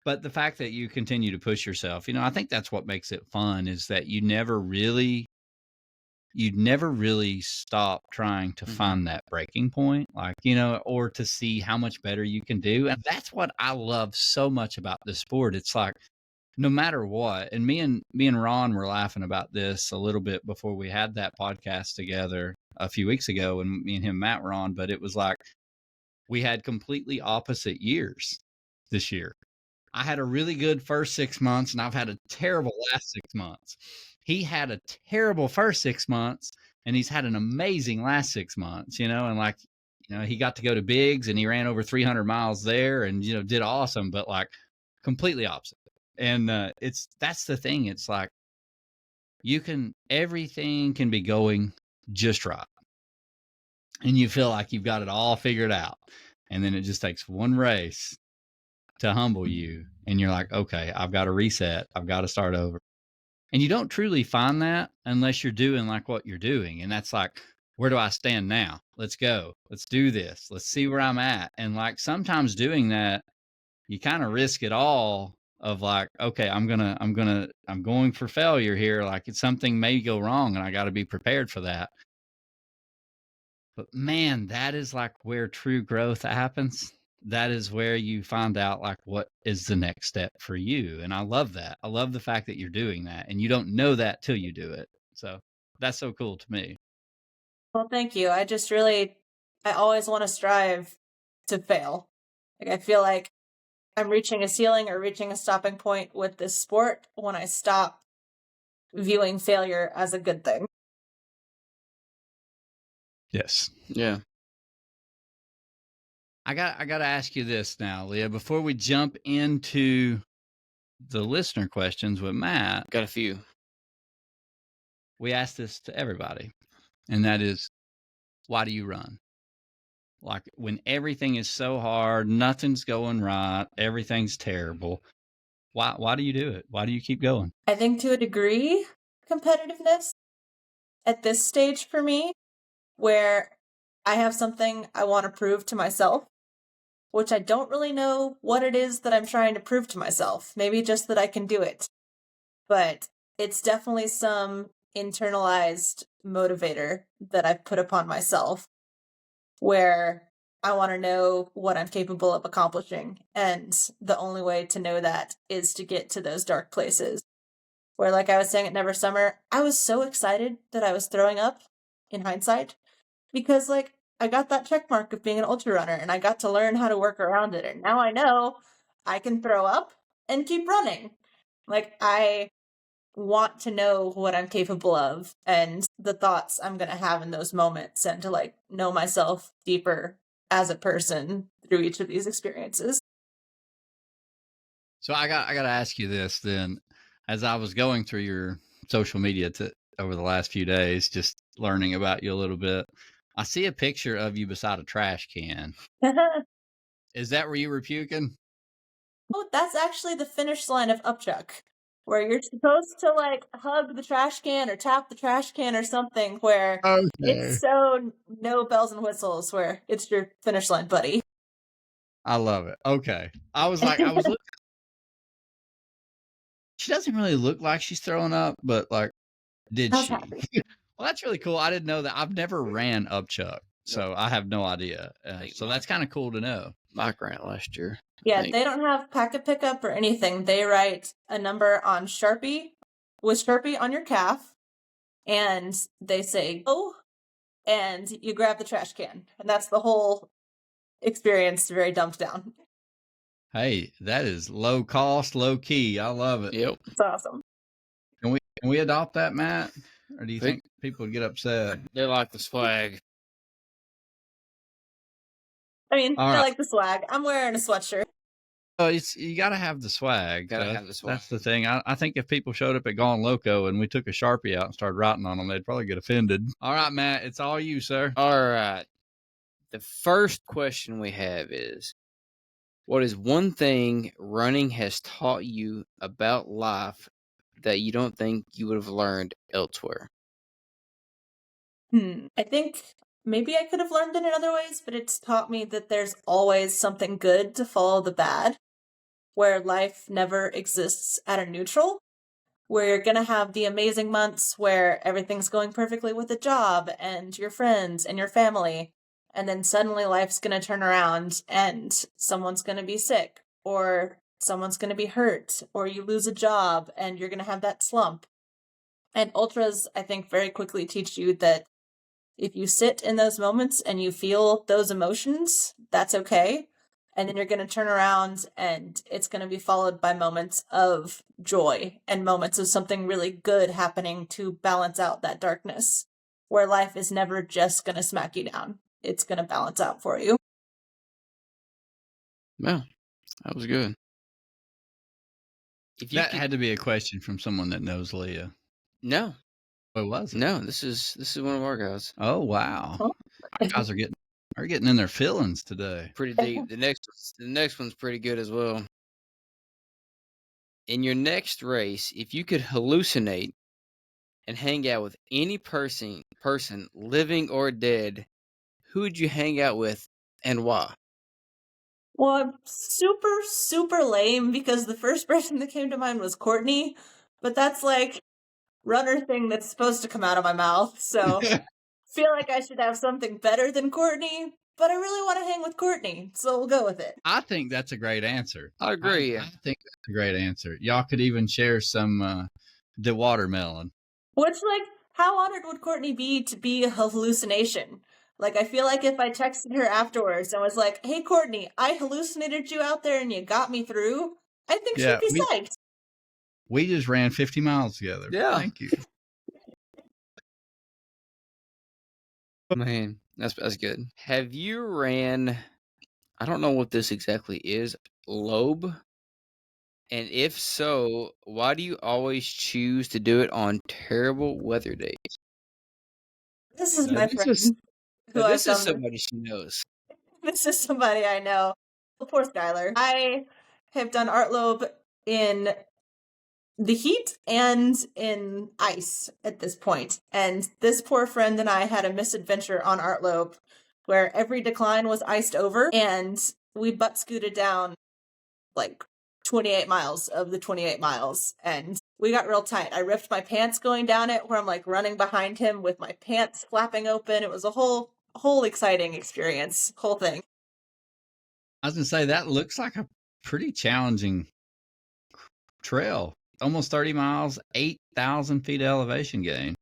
Speaker 1: But the fact that you continue to push yourself, you know, I think that's what makes it fun is that you'd never really stop trying to find that breaking point, like, you know, or to see how much better you can do. And that's what I love so much about this sport. It's like, no matter what, and me and Ron were laughing about this a little bit before we had that podcast together a few weeks ago, and me and him, Matt, were on, but it was like, we had completely opposite years this year. I had a really good first 6 months and I've had a terrible last 6 months. He had a terrible first 6 months and he's had an amazing last 6 months, you know, and like, you know, he got to go to Biggs and he ran over 300 miles there and, you know, did awesome, but like completely opposite. And that's the thing. It's like everything can be going just right. And you feel like you've got it all figured out. And then it just takes one race to humble you. And you're like, okay, I've got to reset. I've got to start over. And you don't truly find that unless you're doing like what you're doing. And that's like, where do I stand now? Let's go. Let's do this. Let's see where I'm at. And like sometimes doing that, you kind of risk it all of like, okay, I'm going for failure here. Like it's something may go wrong and I got to be prepared for that. But man, that is like where true growth happens. That is where you find out like what is the next step for you. And I love that. I love the fact that you're doing that and you don't know that till you do it. So that's so cool to me.
Speaker 3: Well, thank you. I always want to strive to fail. Like I feel like I'm reaching a ceiling or reaching a stopping point with this sport when I stop viewing failure as a good thing.
Speaker 1: Yes.
Speaker 2: Yeah.
Speaker 1: I got to ask you this now, Leah, before we jump into the listener questions with Matt.
Speaker 2: Got a few.
Speaker 1: We ask this to everybody, and that is, why do you run? Like when everything is so hard, nothing's going right, everything's terrible. Why do you do it? Why do you keep going?
Speaker 3: I think to a degree, competitiveness at this stage for me, where I have something I want to prove to myself, which I don't really know what it is that I'm trying to prove to myself. Maybe just that I can do it. But it's definitely some internalized motivator that I've put upon myself where I want to know what I'm capable of accomplishing. And the only way to know that is to get to those dark places where, like I was saying at Never Summer, I was so excited that I was throwing up in hindsight because, like, I got that check mark of being an ultra runner and I got to learn how to work around it. And now I know I can throw up and keep running. Like, I want to know what I'm capable of and the thoughts I'm going to have in those moments and to like know myself deeper as a person through each of these experiences.
Speaker 1: So I got to ask you this then. As I was going through your social media over the last few days, just learning about you a little bit, I see a picture of you beside a trash can. Is that where you were puking?
Speaker 3: Oh, that's actually the finish line of Upchuck, where you're supposed to like hug the trash can or tap the trash can or something where it's so no bells and whistles, where it's your finish line buddy.
Speaker 1: I love it. Okay. I was looking. She doesn't really look like she's throwing up, but like, did she? Well, that's really cool. I didn't know that. I've never ran Upchuck, so I have no idea. So that's kind of cool to know.
Speaker 2: Mike ran last year.
Speaker 3: Yeah, they don't have packet pickup or anything. They write a number on Sharpie with Sharpie on your calf, and they say, go, and you grab the trash can. And that's the whole experience very dumped down.
Speaker 1: Hey, that is low cost, low key. I love it.
Speaker 2: Yep.
Speaker 3: It's awesome.
Speaker 1: Can we adopt that, Matt? Or do you think people would get upset?
Speaker 2: They like the swag.
Speaker 3: I mean,
Speaker 1: All
Speaker 3: I
Speaker 1: right.
Speaker 3: like the swag. I'm wearing a sweatshirt.
Speaker 1: You got to have the swag.
Speaker 2: Gotta have the swag.
Speaker 1: That's the thing. I think if people showed up at Gone Loco and we took a Sharpie out and started writing on them, they'd probably get offended. All right, Matt, it's all you, sir.
Speaker 2: All right. The first question we have is, what is one thing running has taught you about life that you don't think you would have learned elsewhere?
Speaker 3: I think maybe I could have learned it in other ways, but it's taught me that there's always something good to follow the bad, where life never exists at a neutral, where you're going to have the amazing months where everything's going perfectly with a job and your friends and your family, and then suddenly life's going to turn around and someone's going to be sick, or someone's going to be hurt, or you lose a job and you're going to have that slump. And ultras, I think, very quickly teach you that if you sit in those moments and you feel those emotions, that's okay. And then you're going to turn around and it's going to be followed by moments of joy and moments of something really good happening to balance out that darkness, where life is never just going to smack you down. It's going to balance out for you.
Speaker 2: Well, that was good.
Speaker 1: That had to be a question from someone that knows Leah.
Speaker 2: No.
Speaker 1: What was it?
Speaker 2: No, this is one of our guys.
Speaker 1: Oh, wow. Our guys are getting in their feelings today.
Speaker 2: Pretty deep. The next one's pretty good as well. In your next race, if you could hallucinate and hang out with any person, living or dead, who would you hang out with and why?
Speaker 3: Well, I'm super, super lame because the first person that came to mind was Courtney, but that's like runner thing that's supposed to come out of my mouth, so feel like I should have something better than Courtney, but I really want to hang with Courtney, so we'll go with it.
Speaker 1: I think that's a great answer.
Speaker 2: I agree.
Speaker 1: I think that's a great answer. Y'all could even share some the watermelon.
Speaker 3: Which, like, how honored would Courtney be to be a hallucination? Like, I feel like if I texted her afterwards and was like, hey, Courtney, I hallucinated you out there and you got me through, I think she'd be psyched.
Speaker 1: We just ran 50 miles together.
Speaker 2: Yeah.
Speaker 1: Thank you.
Speaker 2: Man, that's good. Have you ran, I don't know what this exactly is, lobe? And if so, why do you always choose to do it on terrible weather days?
Speaker 3: This is my friend.
Speaker 2: This is somebody she knows.
Speaker 3: This is somebody I know. Poor Skylar. I have done art lobe in the heat and in ice at this point. And this poor friend and I had a misadventure on art lobe where every decline was iced over and we butt scooted down like 28 miles of the 28 miles and we got real tight. I ripped my pants going down it where I'm like running behind him with my pants flapping open. It was a whole exciting experience, whole thing.
Speaker 1: I was gonna say that looks like a pretty challenging trail. Almost 30 miles, 8,000 feet elevation gain.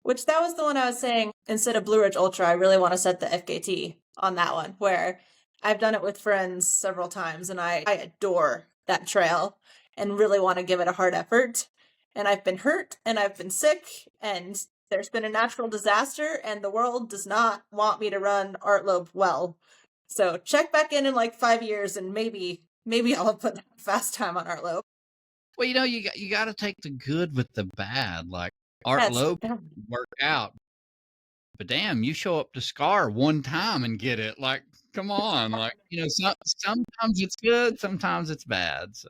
Speaker 3: Which that was the one I was saying, instead of Blue Ridge Ultra, I really want to set the FKT on that one, where I've done it with friends several times, and I adore that trail and really want to give it a hard effort. And I've been hurt, and I've been sick, and there's been a natural disaster, and the world does not want me to run art lobe well. So check back in like 5 years, and maybe I'll put that fast time on art lobe.
Speaker 1: Well, you know, you got to take the good with the bad. Like art lobe work out, but damn, you show up to SCAR one time and get it. Like, come on, like, you know, sometimes it's good, sometimes it's bad. So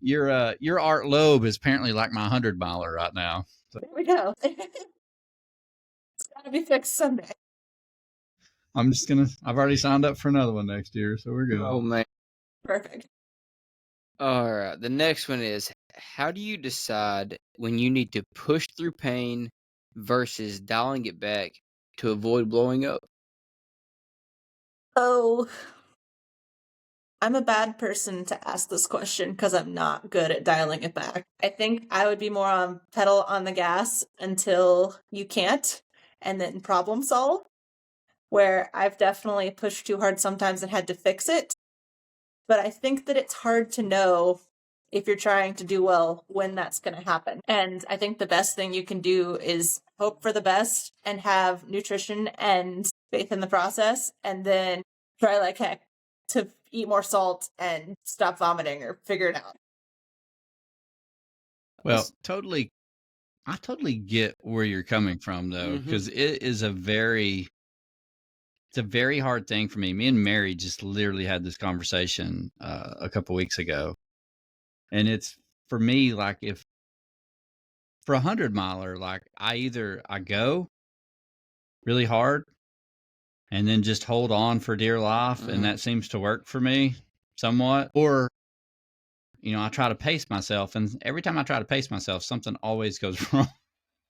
Speaker 1: your art lobe is apparently like my 100-miler right now. So.
Speaker 3: There we go. It's got to be fixed someday.
Speaker 1: I've already signed up for another one next year, so we're good.
Speaker 2: Oh man,
Speaker 3: perfect.
Speaker 2: All right, the next one is, how do you decide when you need to push through pain versus dialing it back to avoid blowing up?
Speaker 3: Oh, I'm a bad person to ask this question because I'm not good at dialing it back. I think I would be more on pedal on the gas until you can't, and then problem solve. where I've definitely pushed too hard sometimes and had to fix it. But I think that it's hard to know if you're trying to do well when that's going to happen. And I think the best thing you can do is hope for the best and have nutrition and faith in the process, and then try like heck to eat more salt and stop vomiting or figure it out.
Speaker 1: Well, I totally get where you're coming from though, because it's a very hard thing for me. Me and Mary just literally had this conversation a couple weeks ago. And it's for me, like if for 100-miler, like I go really hard and then just hold on for dear life. And that seems to work for me somewhat. Or, I try to pace myself, and every time I try to pace myself, something always goes wrong.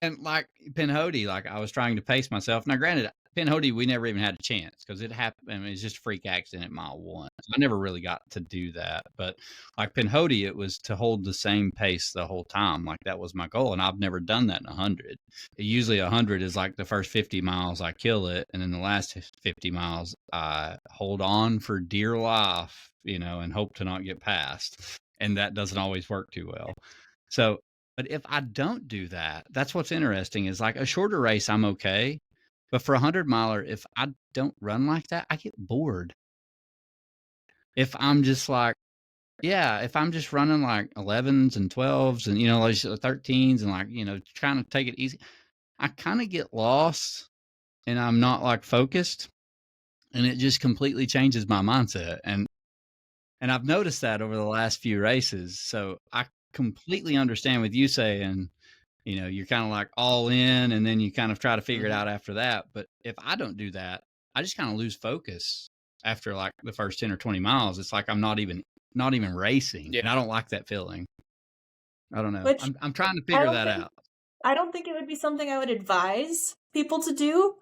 Speaker 1: And like Penhody, like I was trying to pace myself. Now, granted, Penhody, we never even had a chance because it happened. I mean, it's just a freak accident at mile 1. So I never really got to do that. But like Penhody, it was to hold the same pace the whole time. Like that was my goal. And I've never done that in 100. Usually 100 is like the first 50 miles I kill it. And then the last 50 miles I hold on for dear life, and hope to not get past. And that doesn't always work too well. So, but if I don't do that, that's what's interesting is like a shorter race, I'm okay. But for 100-miler, if I don't run like that, I get bored. If I'm just like, if I'm just running like 11s and 12s and, like 13s and like, trying to take it easy, I kind of get lost and I'm not like focused, and it just completely changes my mindset. And I've noticed that over the last few races. So I completely understand with you saying, you're kind of like all in and then you kind of try to figure it out after that. But if I don't do that, I just kind of lose focus after like the first 10 or 20 miles. It's like I'm not even racing. Yeah. And I don't like that feeling. I don't know. I'm trying to figure that out.
Speaker 3: I don't think it would be something I would advise people to do.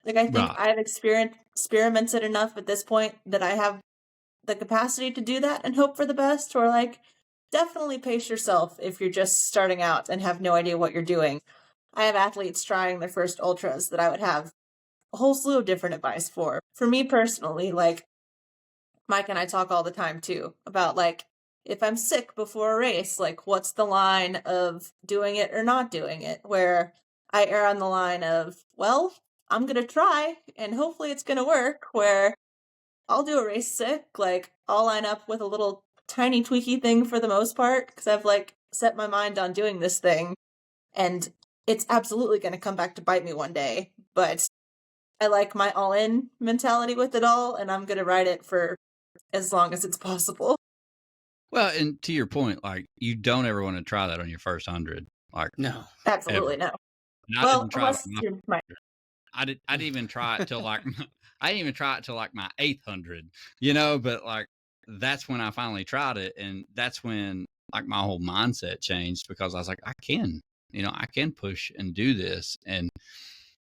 Speaker 3: Like I think I've experimented enough at this point that I have the capacity to do that and hope for the best, or like definitely pace yourself if you're just starting out and have no idea what you're doing. I have athletes trying their first ultras that I would have a whole slew of different advice for. For me personally, like Mike and I talk all the time too about like if I'm sick before a race, like what's the line of doing it or not doing it, where I err on the line of, well, I'm going to try and hopefully it's going to work, where I'll do a race sick, like I'll line up with a little tiny tweaky thing for the most part because I've like set my mind on doing this thing and it's absolutely going to come back to bite me one day. But I like my all-in mentality with it all, and I'm going to ride it for as long as it's possible.
Speaker 1: Well, and to your point, like you don't ever want to try that on your first 100. Like
Speaker 3: no, absolutely ever. No.
Speaker 1: I didn't try I didn't even try it till like I didn't even try it till like my 800, but like that's when I finally tried it. And that's when like my whole mindset changed, because I was like, I can push and do this. And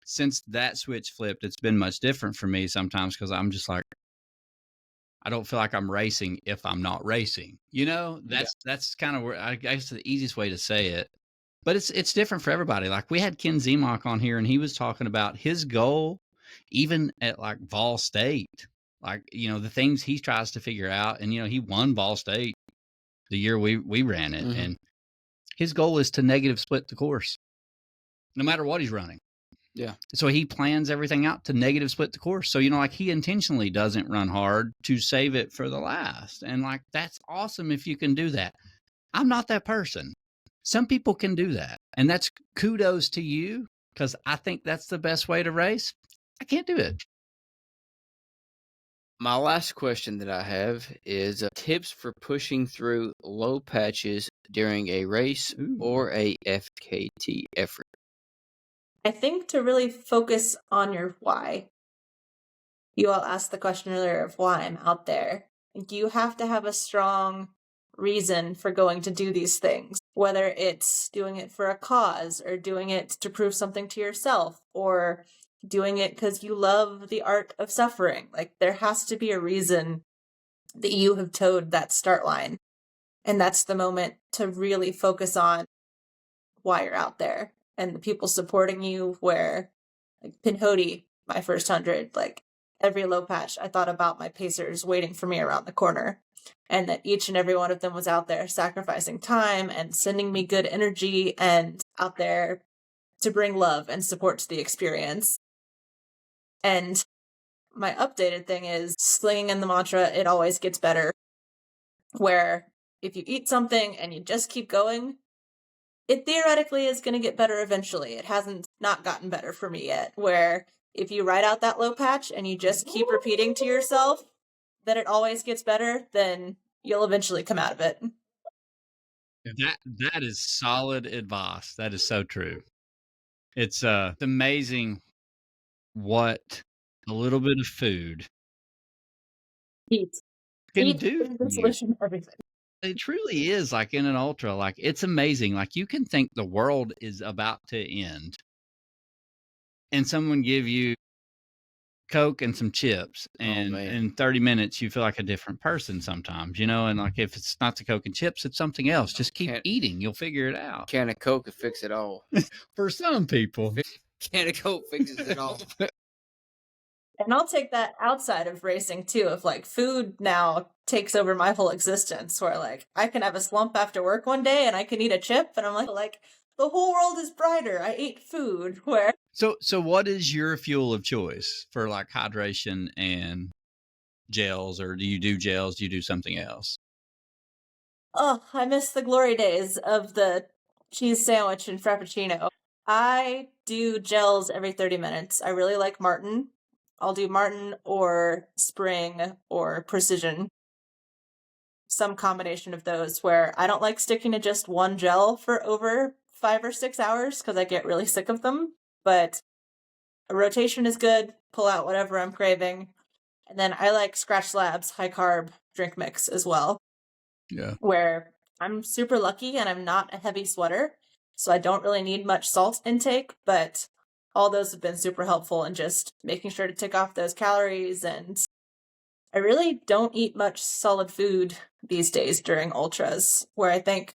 Speaker 1: since that switch flipped, it's been much different for me sometimes, because I'm just like, I don't feel like I'm racing if I'm not racing, that's kind of where I guess the easiest way to say it. But it's different for everybody. Like we had Ken Zemock on here and he was talking about his goal, even at like Vol State, like, the things he tries to figure out. And, he won Vol State the year we ran it. And his goal is to negative split the course, no matter what he's running.
Speaker 2: Yeah.
Speaker 1: So he plans everything out to negative split the course. So, like he intentionally doesn't run hard to save it for the last. And like, that's awesome if you can do that. I'm not that person. Some people can do that. And that's kudos to you, because I think that's the best way to race. I can't do it.
Speaker 2: My last question that I have is tips for pushing through low patches during a race or a FKT effort.
Speaker 3: I think to really focus on your why. You all asked the question earlier of why I'm out there. You have to have a strong reason for going to do these things, whether it's doing it for a cause or doing it to prove something to yourself or doing it because you love the art of suffering. Like there has to be a reason that you have towed that start line. And that's the moment to really focus on why you're out there and the people supporting you, where like Penhody, my first 100, like every low patch, I thought about my pacers waiting for me around the corner, and that each and every one of them was out there sacrificing time and sending me good energy and out there to bring love and support to the experience. And my updated thing is slinging in the mantra, it always gets better, where if you eat something and you just keep going, it theoretically is going to get better eventually. It hasn't not gotten better for me yet, where if you ride out that low patch and you just keep repeating to yourself that it always gets better, then you'll eventually come out of it.
Speaker 1: That is solid advice. That is so true. It's amazing what a little bit of food
Speaker 3: Eat.
Speaker 1: can
Speaker 3: Eat
Speaker 1: do
Speaker 3: is
Speaker 1: for
Speaker 3: the
Speaker 1: you.
Speaker 3: solution to everything.
Speaker 1: It truly is, like in an ultra, like it's amazing. Like you can think the world is about to end and someone give you Coke and some chips, and
Speaker 2: man.
Speaker 1: in 30 minutes you feel like a different person sometimes, you know. And like if it's not the Coke and chips, it's something else. Just keep eating, you'll figure it out.
Speaker 2: Can of Coke will fix it all.
Speaker 1: For some people.
Speaker 2: Can of Coke fixes it all.
Speaker 3: And I'll take that outside of racing too, if like food now takes over my whole existence, where like I can have a slump after work one day and I can eat a chip and I'm like the whole world is brighter. I ate food. Where
Speaker 1: So what is your fuel of choice for like hydration and gels, or do you do gels? Do you do something else?
Speaker 3: oh, I miss the glory days of the cheese sandwich and frappuccino. I do gels every 30 minutes. I really like Martin. I'll do Martin or Spring or Precision. Some combination of those, where I don't like sticking to just one gel for over 5 or 6 hours because I get really sick of them. But a rotation is good. Pull out whatever I'm craving. And then I like Scratch Labs high carb drink mix as well.
Speaker 1: Yeah.
Speaker 3: Where I'm super lucky and I'm not a heavy sweater, so I don't really need much salt intake, but all those have been super helpful in just making sure to tick off those calories. And I really don't eat much solid food these days during ultras, where I think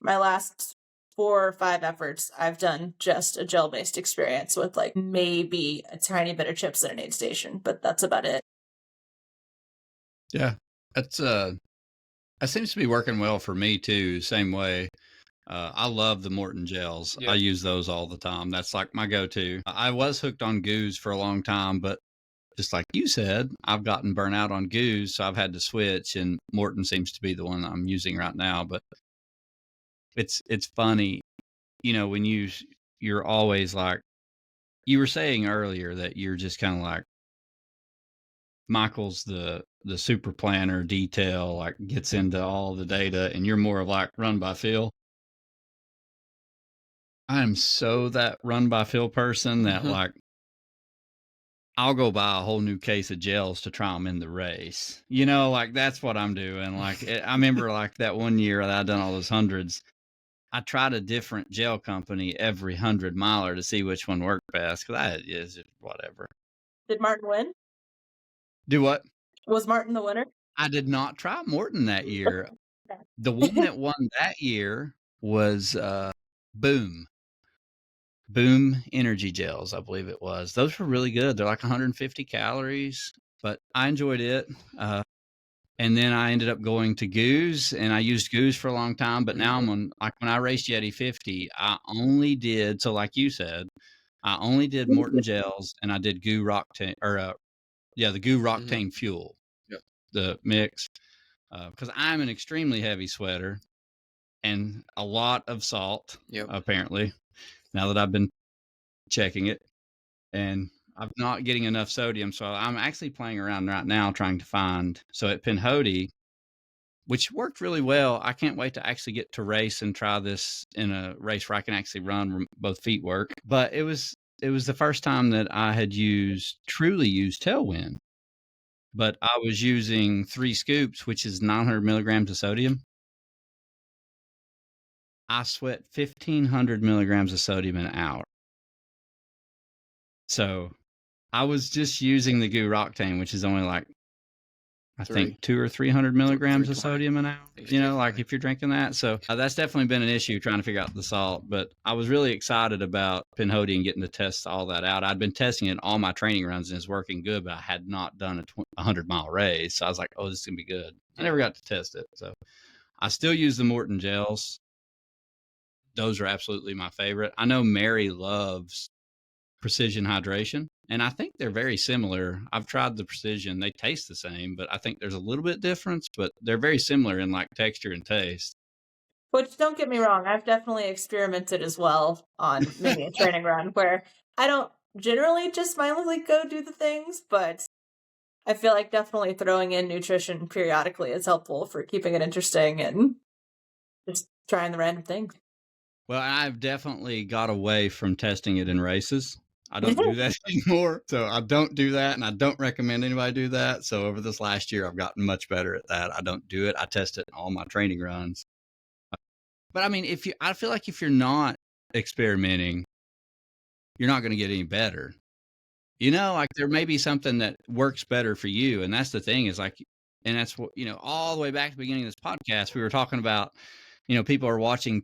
Speaker 3: my last 4 or 5 efforts, I've done just a gel-based experience with like maybe a tiny bit of chips at an aid station, but that's about it.
Speaker 1: Yeah. That's that seems to be working well for me too. Same way. I love the Morton gels.
Speaker 2: Yeah.
Speaker 1: I use those all the time. That's like my go-to. I was hooked on goos for a long time, but just like you said, I've gotten burnt out on goos, so I've had to switch, and Morton seems to be the one I'm using right now. But it's funny, you know, when you're always like, you were saying earlier that you're just kind of like Michael's the super planner detail, like gets into all the data, and you're more of like run by feel. I am so that run by feel person that like I'll go buy a whole new case of gels to try them in the race. You know, like that's what I'm doing. Like I remember like that one year that I done all those hundreds. I tried a different gel company every 100-miler to see which one worked best, because I is whatever.
Speaker 3: Did Martin win?
Speaker 1: Do what?
Speaker 3: Was Martin the winner?
Speaker 1: I did not try Morton that year. The one that won that year was Boom energy gels, I believe it was. Those were really good. They're like 150 calories, but I enjoyed it. And then I ended up going to Goose, and I used Goose for a long time. But now I'm on, like when I raced Yeti 50, I only did, so like you said, I only did Morton gels, and I did Goo Roctane, or the Goo Roctane Fuel, the mix, because I'm an extremely heavy sweater and a lot of salt, apparently, now that I've been checking it, and I'm not getting enough sodium. So I'm actually playing around right now trying to find, so at Penhody, which worked really well. I can't wait to actually get to race and try this in a race where I can actually run both feet work. But it was the first time that I had truly used Tailwind. But I was using 3 scoops, which is 900 milligrams of sodium. I sweat 1,500 milligrams of sodium an hour. So I was just using the Goo Roctane, which is only like I think 200 or 300 milligrams of
Speaker 2: 320.
Speaker 1: sodium an hour, like if you're drinking that. So that's definitely been an issue trying to figure out the salt. But I was really excited about Penhody and getting to test all that out. I'd been testing it in all my training runs and it's working good, but I had not done a 100-mile race. So I was like, oh, this is going to be good. I never got to test it. So I still use the Morton gels. Those are absolutely my favorite. I know Mary loves Precision Hydration, and I think they're very similar. I've tried the Precision. They taste the same, but I think there's a little bit difference, but they're very similar in like texture and taste.
Speaker 3: Which, don't get me wrong, I've definitely experimented as well on maybe a training run where I don't generally just mindlessly go do the things, but I feel like definitely throwing in nutrition periodically is helpful for keeping it interesting and just trying the random things.
Speaker 1: Well, I've definitely got away from testing it in races. I don't do that anymore. So I don't do that, and I don't recommend anybody do that. So over this last year, I've gotten much better at that. I don't do it. I test it in all my training runs. But I mean, I feel like if you're not experimenting, you're not going to get any better. Like there may be something that works better for you. And that's the thing is like, and that's what, all the way back to the beginning of this podcast, we were talking about, people are watching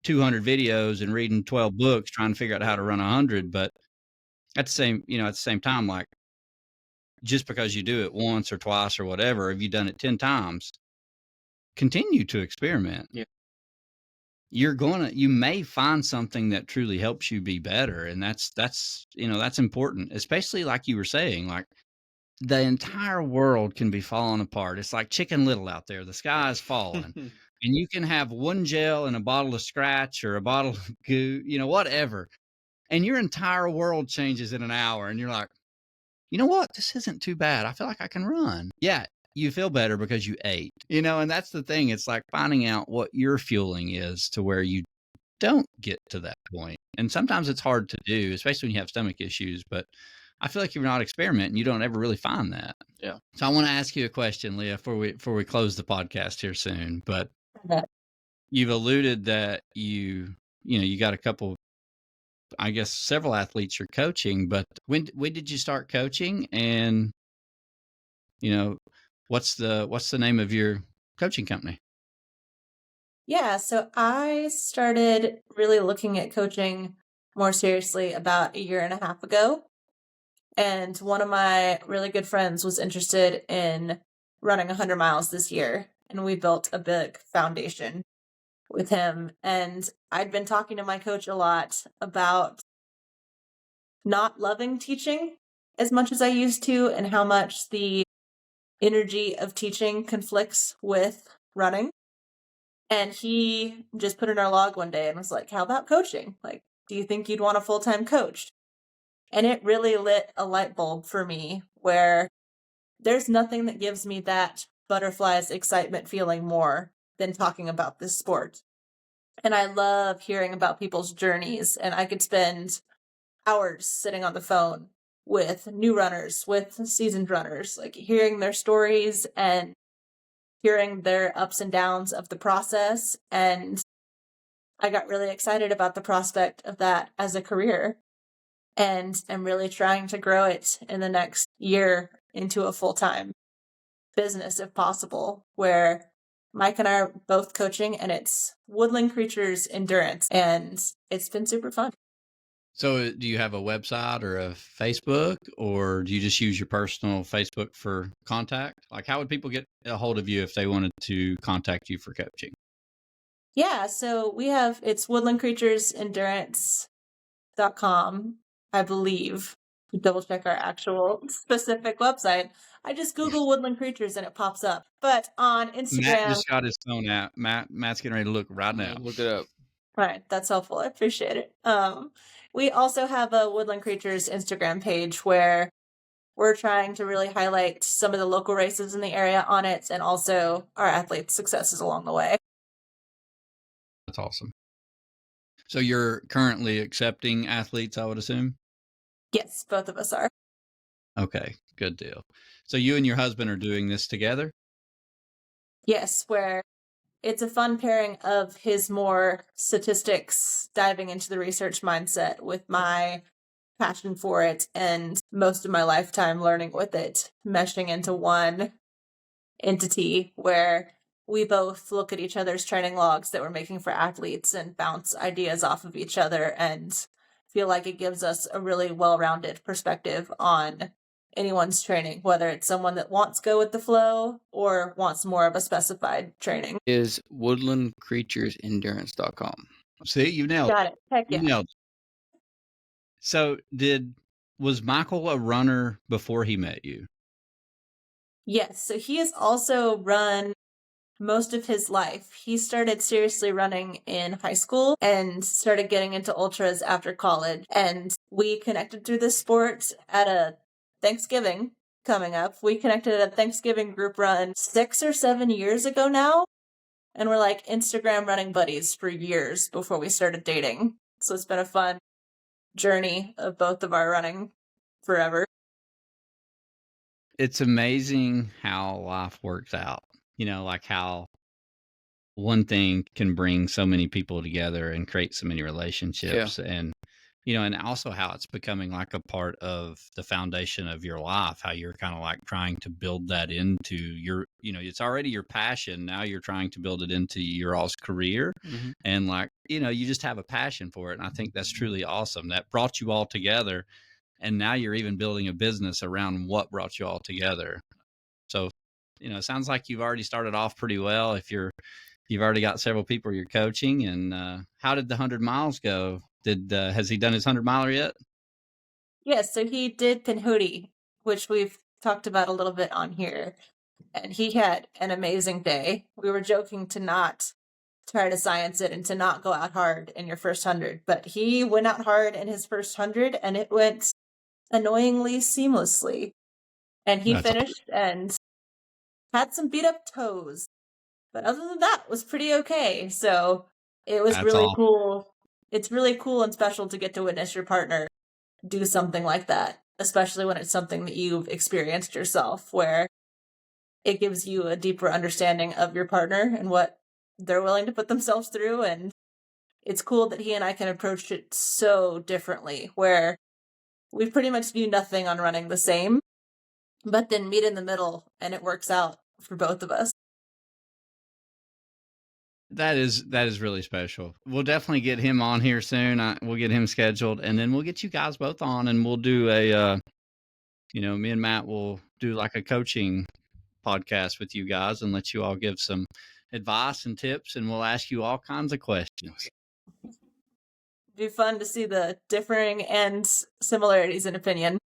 Speaker 1: 200 videos and reading 12 books trying to figure out how to run 100. But at the same time, like just because you do it once or twice or whatever, if you've done it 10 times, continue to experiment.
Speaker 2: Yeah.
Speaker 1: You may find something that truly helps you be better. And that's important, especially like you were saying, like the entire world can be falling apart. It's like Chicken Little out there. The sky is falling. And you can have one gel and a bottle of Scratch or a bottle of goo, whatever. And your entire world changes in an hour. And you're like, you know what? This isn't too bad. I feel like I can run. Yeah. You feel better because you ate, and that's the thing. It's like finding out what your fueling is to where you don't get to that point. And sometimes it's hard to do, especially when you have stomach issues. But I feel like if you're not experimenting, you don't ever really find that.
Speaker 2: Yeah.
Speaker 1: So I want to ask you a question, Leah, before we close the podcast here soon. But you've alluded that you got a couple, I guess, several athletes you're coaching. But when did you start coaching? And what's the name of your coaching company?
Speaker 3: Yeah, so I started really looking at coaching more seriously about a year and a half ago. And one of my really good friends was interested in running 100 miles this year. And we built a big foundation with him. And I'd been talking to my coach a lot about not loving teaching as much as I used to and how much the energy of teaching conflicts with running. And he just put in our log one day and was like, how about coaching? Like, do you think you'd want a full-time coach? And it really lit a light bulb for me where there's nothing that gives me that butterflies excitement feeling more than talking about this sport. And I love hearing about people's journeys, and I could spend hours sitting on the phone with new runners, with seasoned runners, like hearing their stories and hearing their ups and downs of the process. And I got really excited about the prospect of that as a career. And I'm really trying to grow it in the next year into a full-time business, if possible, where Mike and I are both coaching, and it's Woodland Creatures Endurance. And it's been super fun.
Speaker 1: So do you have a website or a Facebook, or do you just use your personal Facebook for contact? Like, how would people get a hold of you if they wanted to contact you for coaching?
Speaker 3: Yeah, so it's woodlandcreaturesendurance.com, I believe, to double check our actual specific website. I just Google Woodland Creatures and it pops up. But on Instagram...
Speaker 1: Matt just got his phone out. Matt's getting ready to look right now.
Speaker 2: Look it up.
Speaker 3: All right, that's helpful. I appreciate it. We also have a Woodland Creatures Instagram page where we're trying to really highlight some of the local races in the area on it, and also our athletes' successes along the way.
Speaker 1: That's awesome. So you're currently accepting athletes, I would assume?
Speaker 3: Yes, both of us are.
Speaker 1: Okay, good deal. So you and your husband are doing this together?
Speaker 3: Yes, where it's a fun pairing of his more statistics, diving into the research mindset with my passion for it and most of my lifetime learning with it, meshing into one entity where we both look at each other's training logs that we're making for athletes and bounce ideas off of each other and feel like it gives us a really well-rounded perspective on anyone's training, whether it's someone that wants to go with the flow or wants more of a specified training.
Speaker 2: Is woodlandcreaturesendurance.com.
Speaker 1: See, you nailed
Speaker 3: Got it. Heck
Speaker 1: You
Speaker 3: yeah.
Speaker 1: nailed it. So was Michael a runner before he met you?
Speaker 3: Yes. So he has also run most of his life. He started seriously running in high school and started getting into ultras after college. And we connected through this sport at a Thanksgiving coming up. We connected at a Thanksgiving group run 6 or 7 years ago now. And we're like Instagram running buddies for years before we started dating. So it's been a fun journey of both of our running forever.
Speaker 1: It's amazing how life works out. Like how one thing can bring so many people together and create so many relationships. And and also how it's becoming like a part of the foundation of your life, how you're kind of like trying to build that into your, it's already your passion. Now you're trying to build it into your all's career.
Speaker 2: Mhm.
Speaker 1: And like, you just have a passion for it. And I think that's truly awesome. That brought you all together. And now you're even building a business around what brought you all together. So, it sounds like you've already started off pretty well. If you've already got several people you're coaching. And how did the 100 miles go? Has he done his 100-miler yet?
Speaker 3: Yes, so he did Penhody, which we've talked about a little bit on here. And he had an amazing day. We were joking to not try to science it and to not go out hard in your first 100, but he went out hard in his first 100 and it went annoyingly seamlessly. And he finished and had some beat up toes. But other than that, was pretty okay. So it was really cool. It's really cool and special to get to witness your partner do something like that, especially when it's something that you've experienced yourself, where it gives you a deeper understanding of your partner and what they're willing to put themselves through. And it's cool that he and I can approach it so differently, where we pretty much do nothing on running the same, but then meet in the middle and it works out for both of us.
Speaker 1: That is really special. We'll definitely get him on here soon. We'll get him scheduled, and then we'll get you guys both on, and we'll do a, me and Matt will do like a coaching podcast with you guys and let you all give some advice and tips, and we'll ask you all kinds of questions.
Speaker 3: It'd be fun to see the differing and similarities in opinion.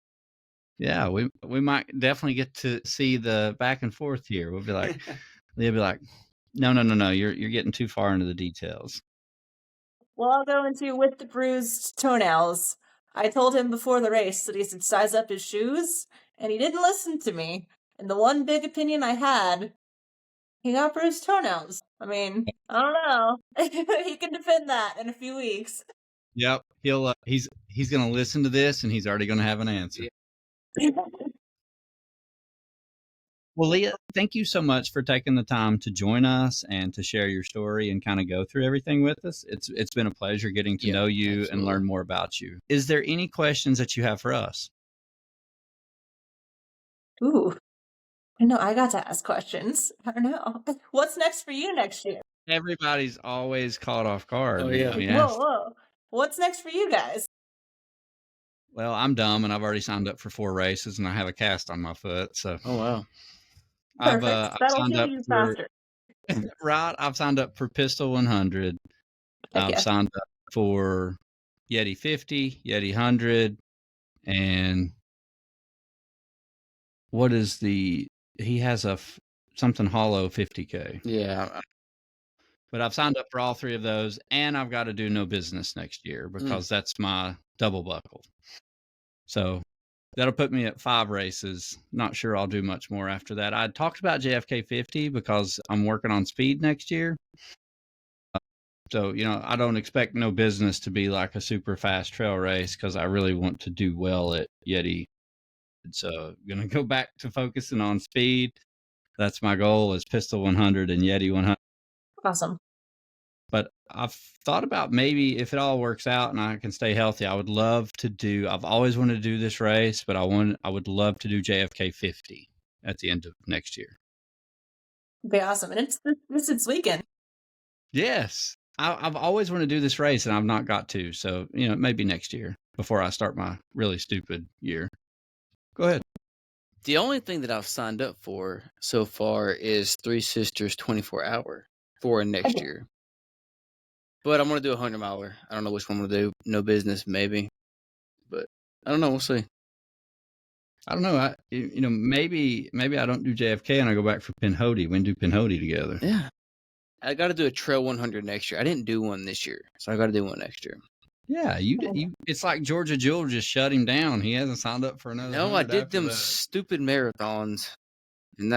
Speaker 1: Yeah, we might definitely get to see the back and forth here. We'll be like, Leah will be like, no, you're getting too far into the details.
Speaker 3: Well, I'll go into with the bruised toenails. I told him before the race that he should size up his shoes, and he didn't listen to me. And the one big opinion I had, he got bruised toenails. I mean, I don't know. He can defend that in a few weeks.
Speaker 1: Yep, he's going to listen to this, and he's already going to have an answer. Well, Leah, thank you so much for taking the time to join us and to share your story and kind of go through everything with us. It's been a pleasure getting to know you and learn more about you. Is there any questions that you have for us?
Speaker 3: Ooh, no, I got to ask questions. I don't know. What's next for you next year?
Speaker 1: Everybody's always caught off guard.
Speaker 2: Oh, yeah.
Speaker 3: Whoa. What's next for you guys?
Speaker 1: Well, I'm dumb and I've already signed up for 4 races and I have a cast on my foot. So,
Speaker 2: Oh, wow.
Speaker 3: Perfect.
Speaker 1: I've
Speaker 3: That'll
Speaker 1: signed
Speaker 3: heal
Speaker 1: up
Speaker 3: you
Speaker 1: for
Speaker 3: faster.
Speaker 1: right. I've signed up for Pistol 100. I've signed up for Yeti 50, Yeti 100, and what is he has a something hollow 50K.
Speaker 2: Yeah.
Speaker 1: But I've signed up for all 3 of those, and I've got to do no business next year because that's my double buckle. So that'll put me at 5 races. Not sure I'll do much more after that. I talked about JFK 50 because I'm working on speed next year. So, I don't expect no business to be like a super fast trail race because I really want to do well at Yeti. So I'm going to go back to focusing on speed. That's my goal is Pistol 100 and Yeti 100.
Speaker 3: Awesome.
Speaker 1: But I've thought about maybe if it all works out and I can stay healthy, I would love to do, I've always wanted to do this race, but I would love to do JFK 50 at the end of next year.
Speaker 3: Be awesome. And it's weekend.
Speaker 1: Yes. I've always wanted to do this race, and I've not got to. So, maybe next year before I start my really stupid year. Go ahead.
Speaker 2: The only thing that I've signed up for so far is Three Sisters 24-hour for next year. But I'm going to do a 100-miler. I don't know which one I'm going to do. No business, maybe. But I don't know. We'll see.
Speaker 1: I don't know. Maybe I don't do JFK and I go back for Penhody. We can do Penhody together.
Speaker 2: Yeah. I got to do a trail 100 next year. I didn't do one this year, so I got to do one next year.
Speaker 1: Yeah, it's like Georgia Jewel just shut him down. He hasn't signed up for another.
Speaker 2: No, I did them stupid marathons, and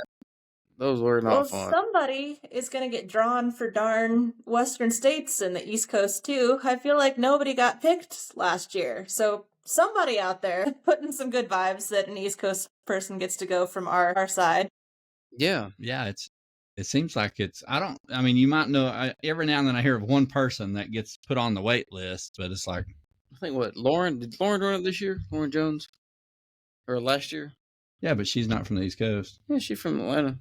Speaker 2: those were not fun.
Speaker 3: Somebody is going to get drawn for darn Western States and the East Coast too. I feel like nobody got picked last year, so somebody out there putting some good vibes that an East Coast person gets to go from our side.
Speaker 2: Yeah.
Speaker 1: It seems like you might know, every now and then I hear of one person that gets put on the wait list, but it's like,
Speaker 2: I think did Lauren run it this year? Lauren Jones? Or last year?
Speaker 1: Yeah, but she's not from the East Coast.
Speaker 2: Yeah, she's from Atlanta.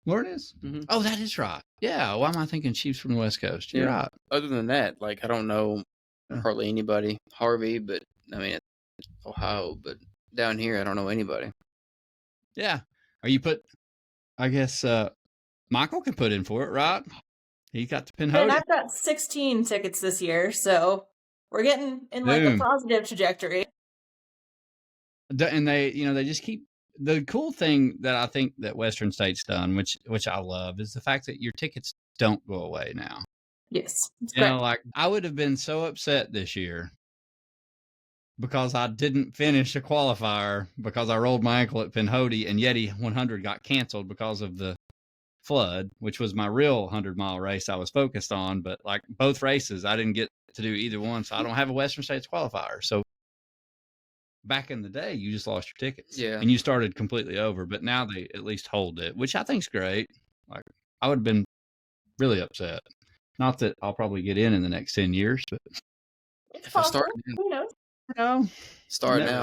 Speaker 1: Lauren is?
Speaker 2: Mm-hmm.
Speaker 1: Oh, that is right. Yeah, why am I thinking she's from the West Coast? You're right.
Speaker 2: Other than that, I don't know hardly anybody. Harvey, but it's Ohio, but down here I don't know anybody.
Speaker 1: Yeah. I guess Michael can put in for it, right? He got the Penhody.
Speaker 3: And I've got 16 tickets this year, so we're getting in a positive trajectory.
Speaker 1: And they just keep. The cool thing that I think that Western State's done, which I love, is the fact that your tickets don't go away now.
Speaker 3: Yes.
Speaker 1: I would have been so upset this year because I didn't finish a qualifier because I rolled my ankle at Penhody, and Yeti 100 got canceled because of the flood, which was my real 100-mile race I was focused on. But both races, I didn't get to do either one, so I don't have a Western States qualifier. So back in the day, you just lost your tickets, and you started completely over. But now they at least hold it, which I think's great. I would have been really upset. Not that I'll probably get in the next 10 years, but
Speaker 2: if I start,
Speaker 3: who knows?
Speaker 2: Now,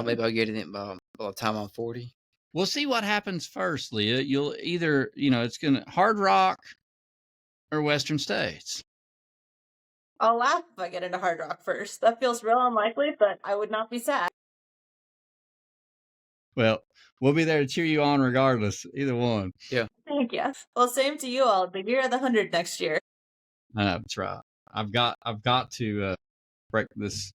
Speaker 2: maybe I'll get in by the time I'm 40.
Speaker 1: We'll see what happens first, Leah. You'll either, it's going to Hard Rock or Western States.
Speaker 3: I'll laugh if I get into Hard Rock first. That feels real unlikely, but I would not be sad.
Speaker 1: Well, we'll be there to cheer you on regardless. Either one.
Speaker 2: Yeah.
Speaker 3: Thank you. Well, same to you all. The year of the 100 next year.
Speaker 1: That's right. I've got to break this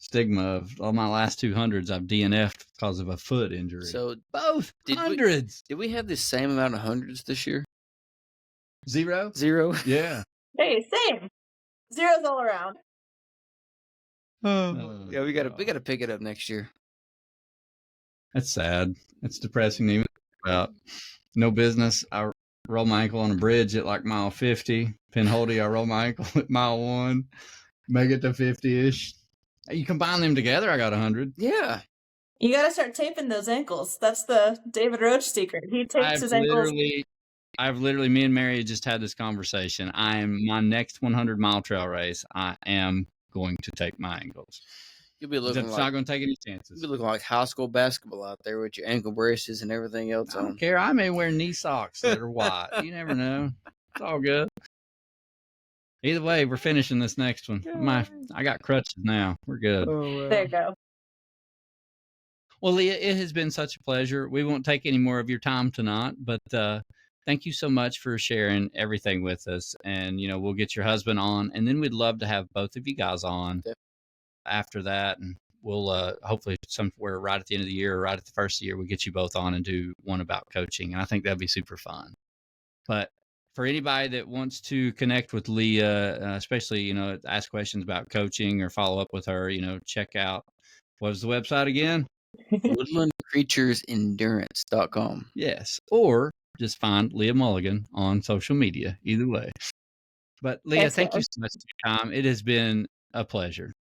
Speaker 1: stigma of all my last 200s. I've DNF'd because of a foot injury.
Speaker 2: So
Speaker 1: both hundreds.
Speaker 2: Did we have the same amount of hundreds this year?
Speaker 1: Zero. Yeah.
Speaker 3: Hey, same. Zeros all around.
Speaker 2: Yeah, we gotta pick it up next year.
Speaker 1: That's sad. It's depressing to even think about. No business. I roll my ankle on a bridge at mile 50. Penhody, I roll my ankle at mile 1. Make it to 50-ish. You combine them together, I got 100.
Speaker 2: Yeah.
Speaker 3: You got to start taping those ankles. That's the David Roach secret. He tapes his ankles.
Speaker 1: I've literally, me and Mary just had this conversation. My next 100-mile trail race, I am going to tape my ankles.
Speaker 2: You'll be looking
Speaker 1: not going to take any chances.
Speaker 2: You'll be looking like high school basketball out there with your ankle braces and everything else on.
Speaker 1: I don't care. I may wear knee socks that are white. You never know. It's all good. Either way, we're finishing this next one. I got crutches now. We're good.
Speaker 3: There you go.
Speaker 1: Well, Leah, it has been such a pleasure. We won't take any more of your time tonight, but thank you so much for sharing everything with us. And, we'll get your husband on, and then we'd love to have both of you guys on after that. And we'll hopefully somewhere right at the end of the year or right at the first of the year, we'll get you both on and do one about coaching. And I think that'd be super fun. But for anybody that wants to connect with Leah, especially, ask questions about coaching or follow up with her, check out, what was the website again?
Speaker 2: WoodlandCreaturesEndurance.com.
Speaker 1: Yes. Or just find Leah Mulligan on social media. Either way. But Leah, thank you so much for your time. It has been a pleasure.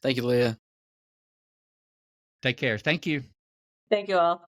Speaker 2: Thank you, Leah.
Speaker 1: Take care. Thank you.
Speaker 3: Thank you all.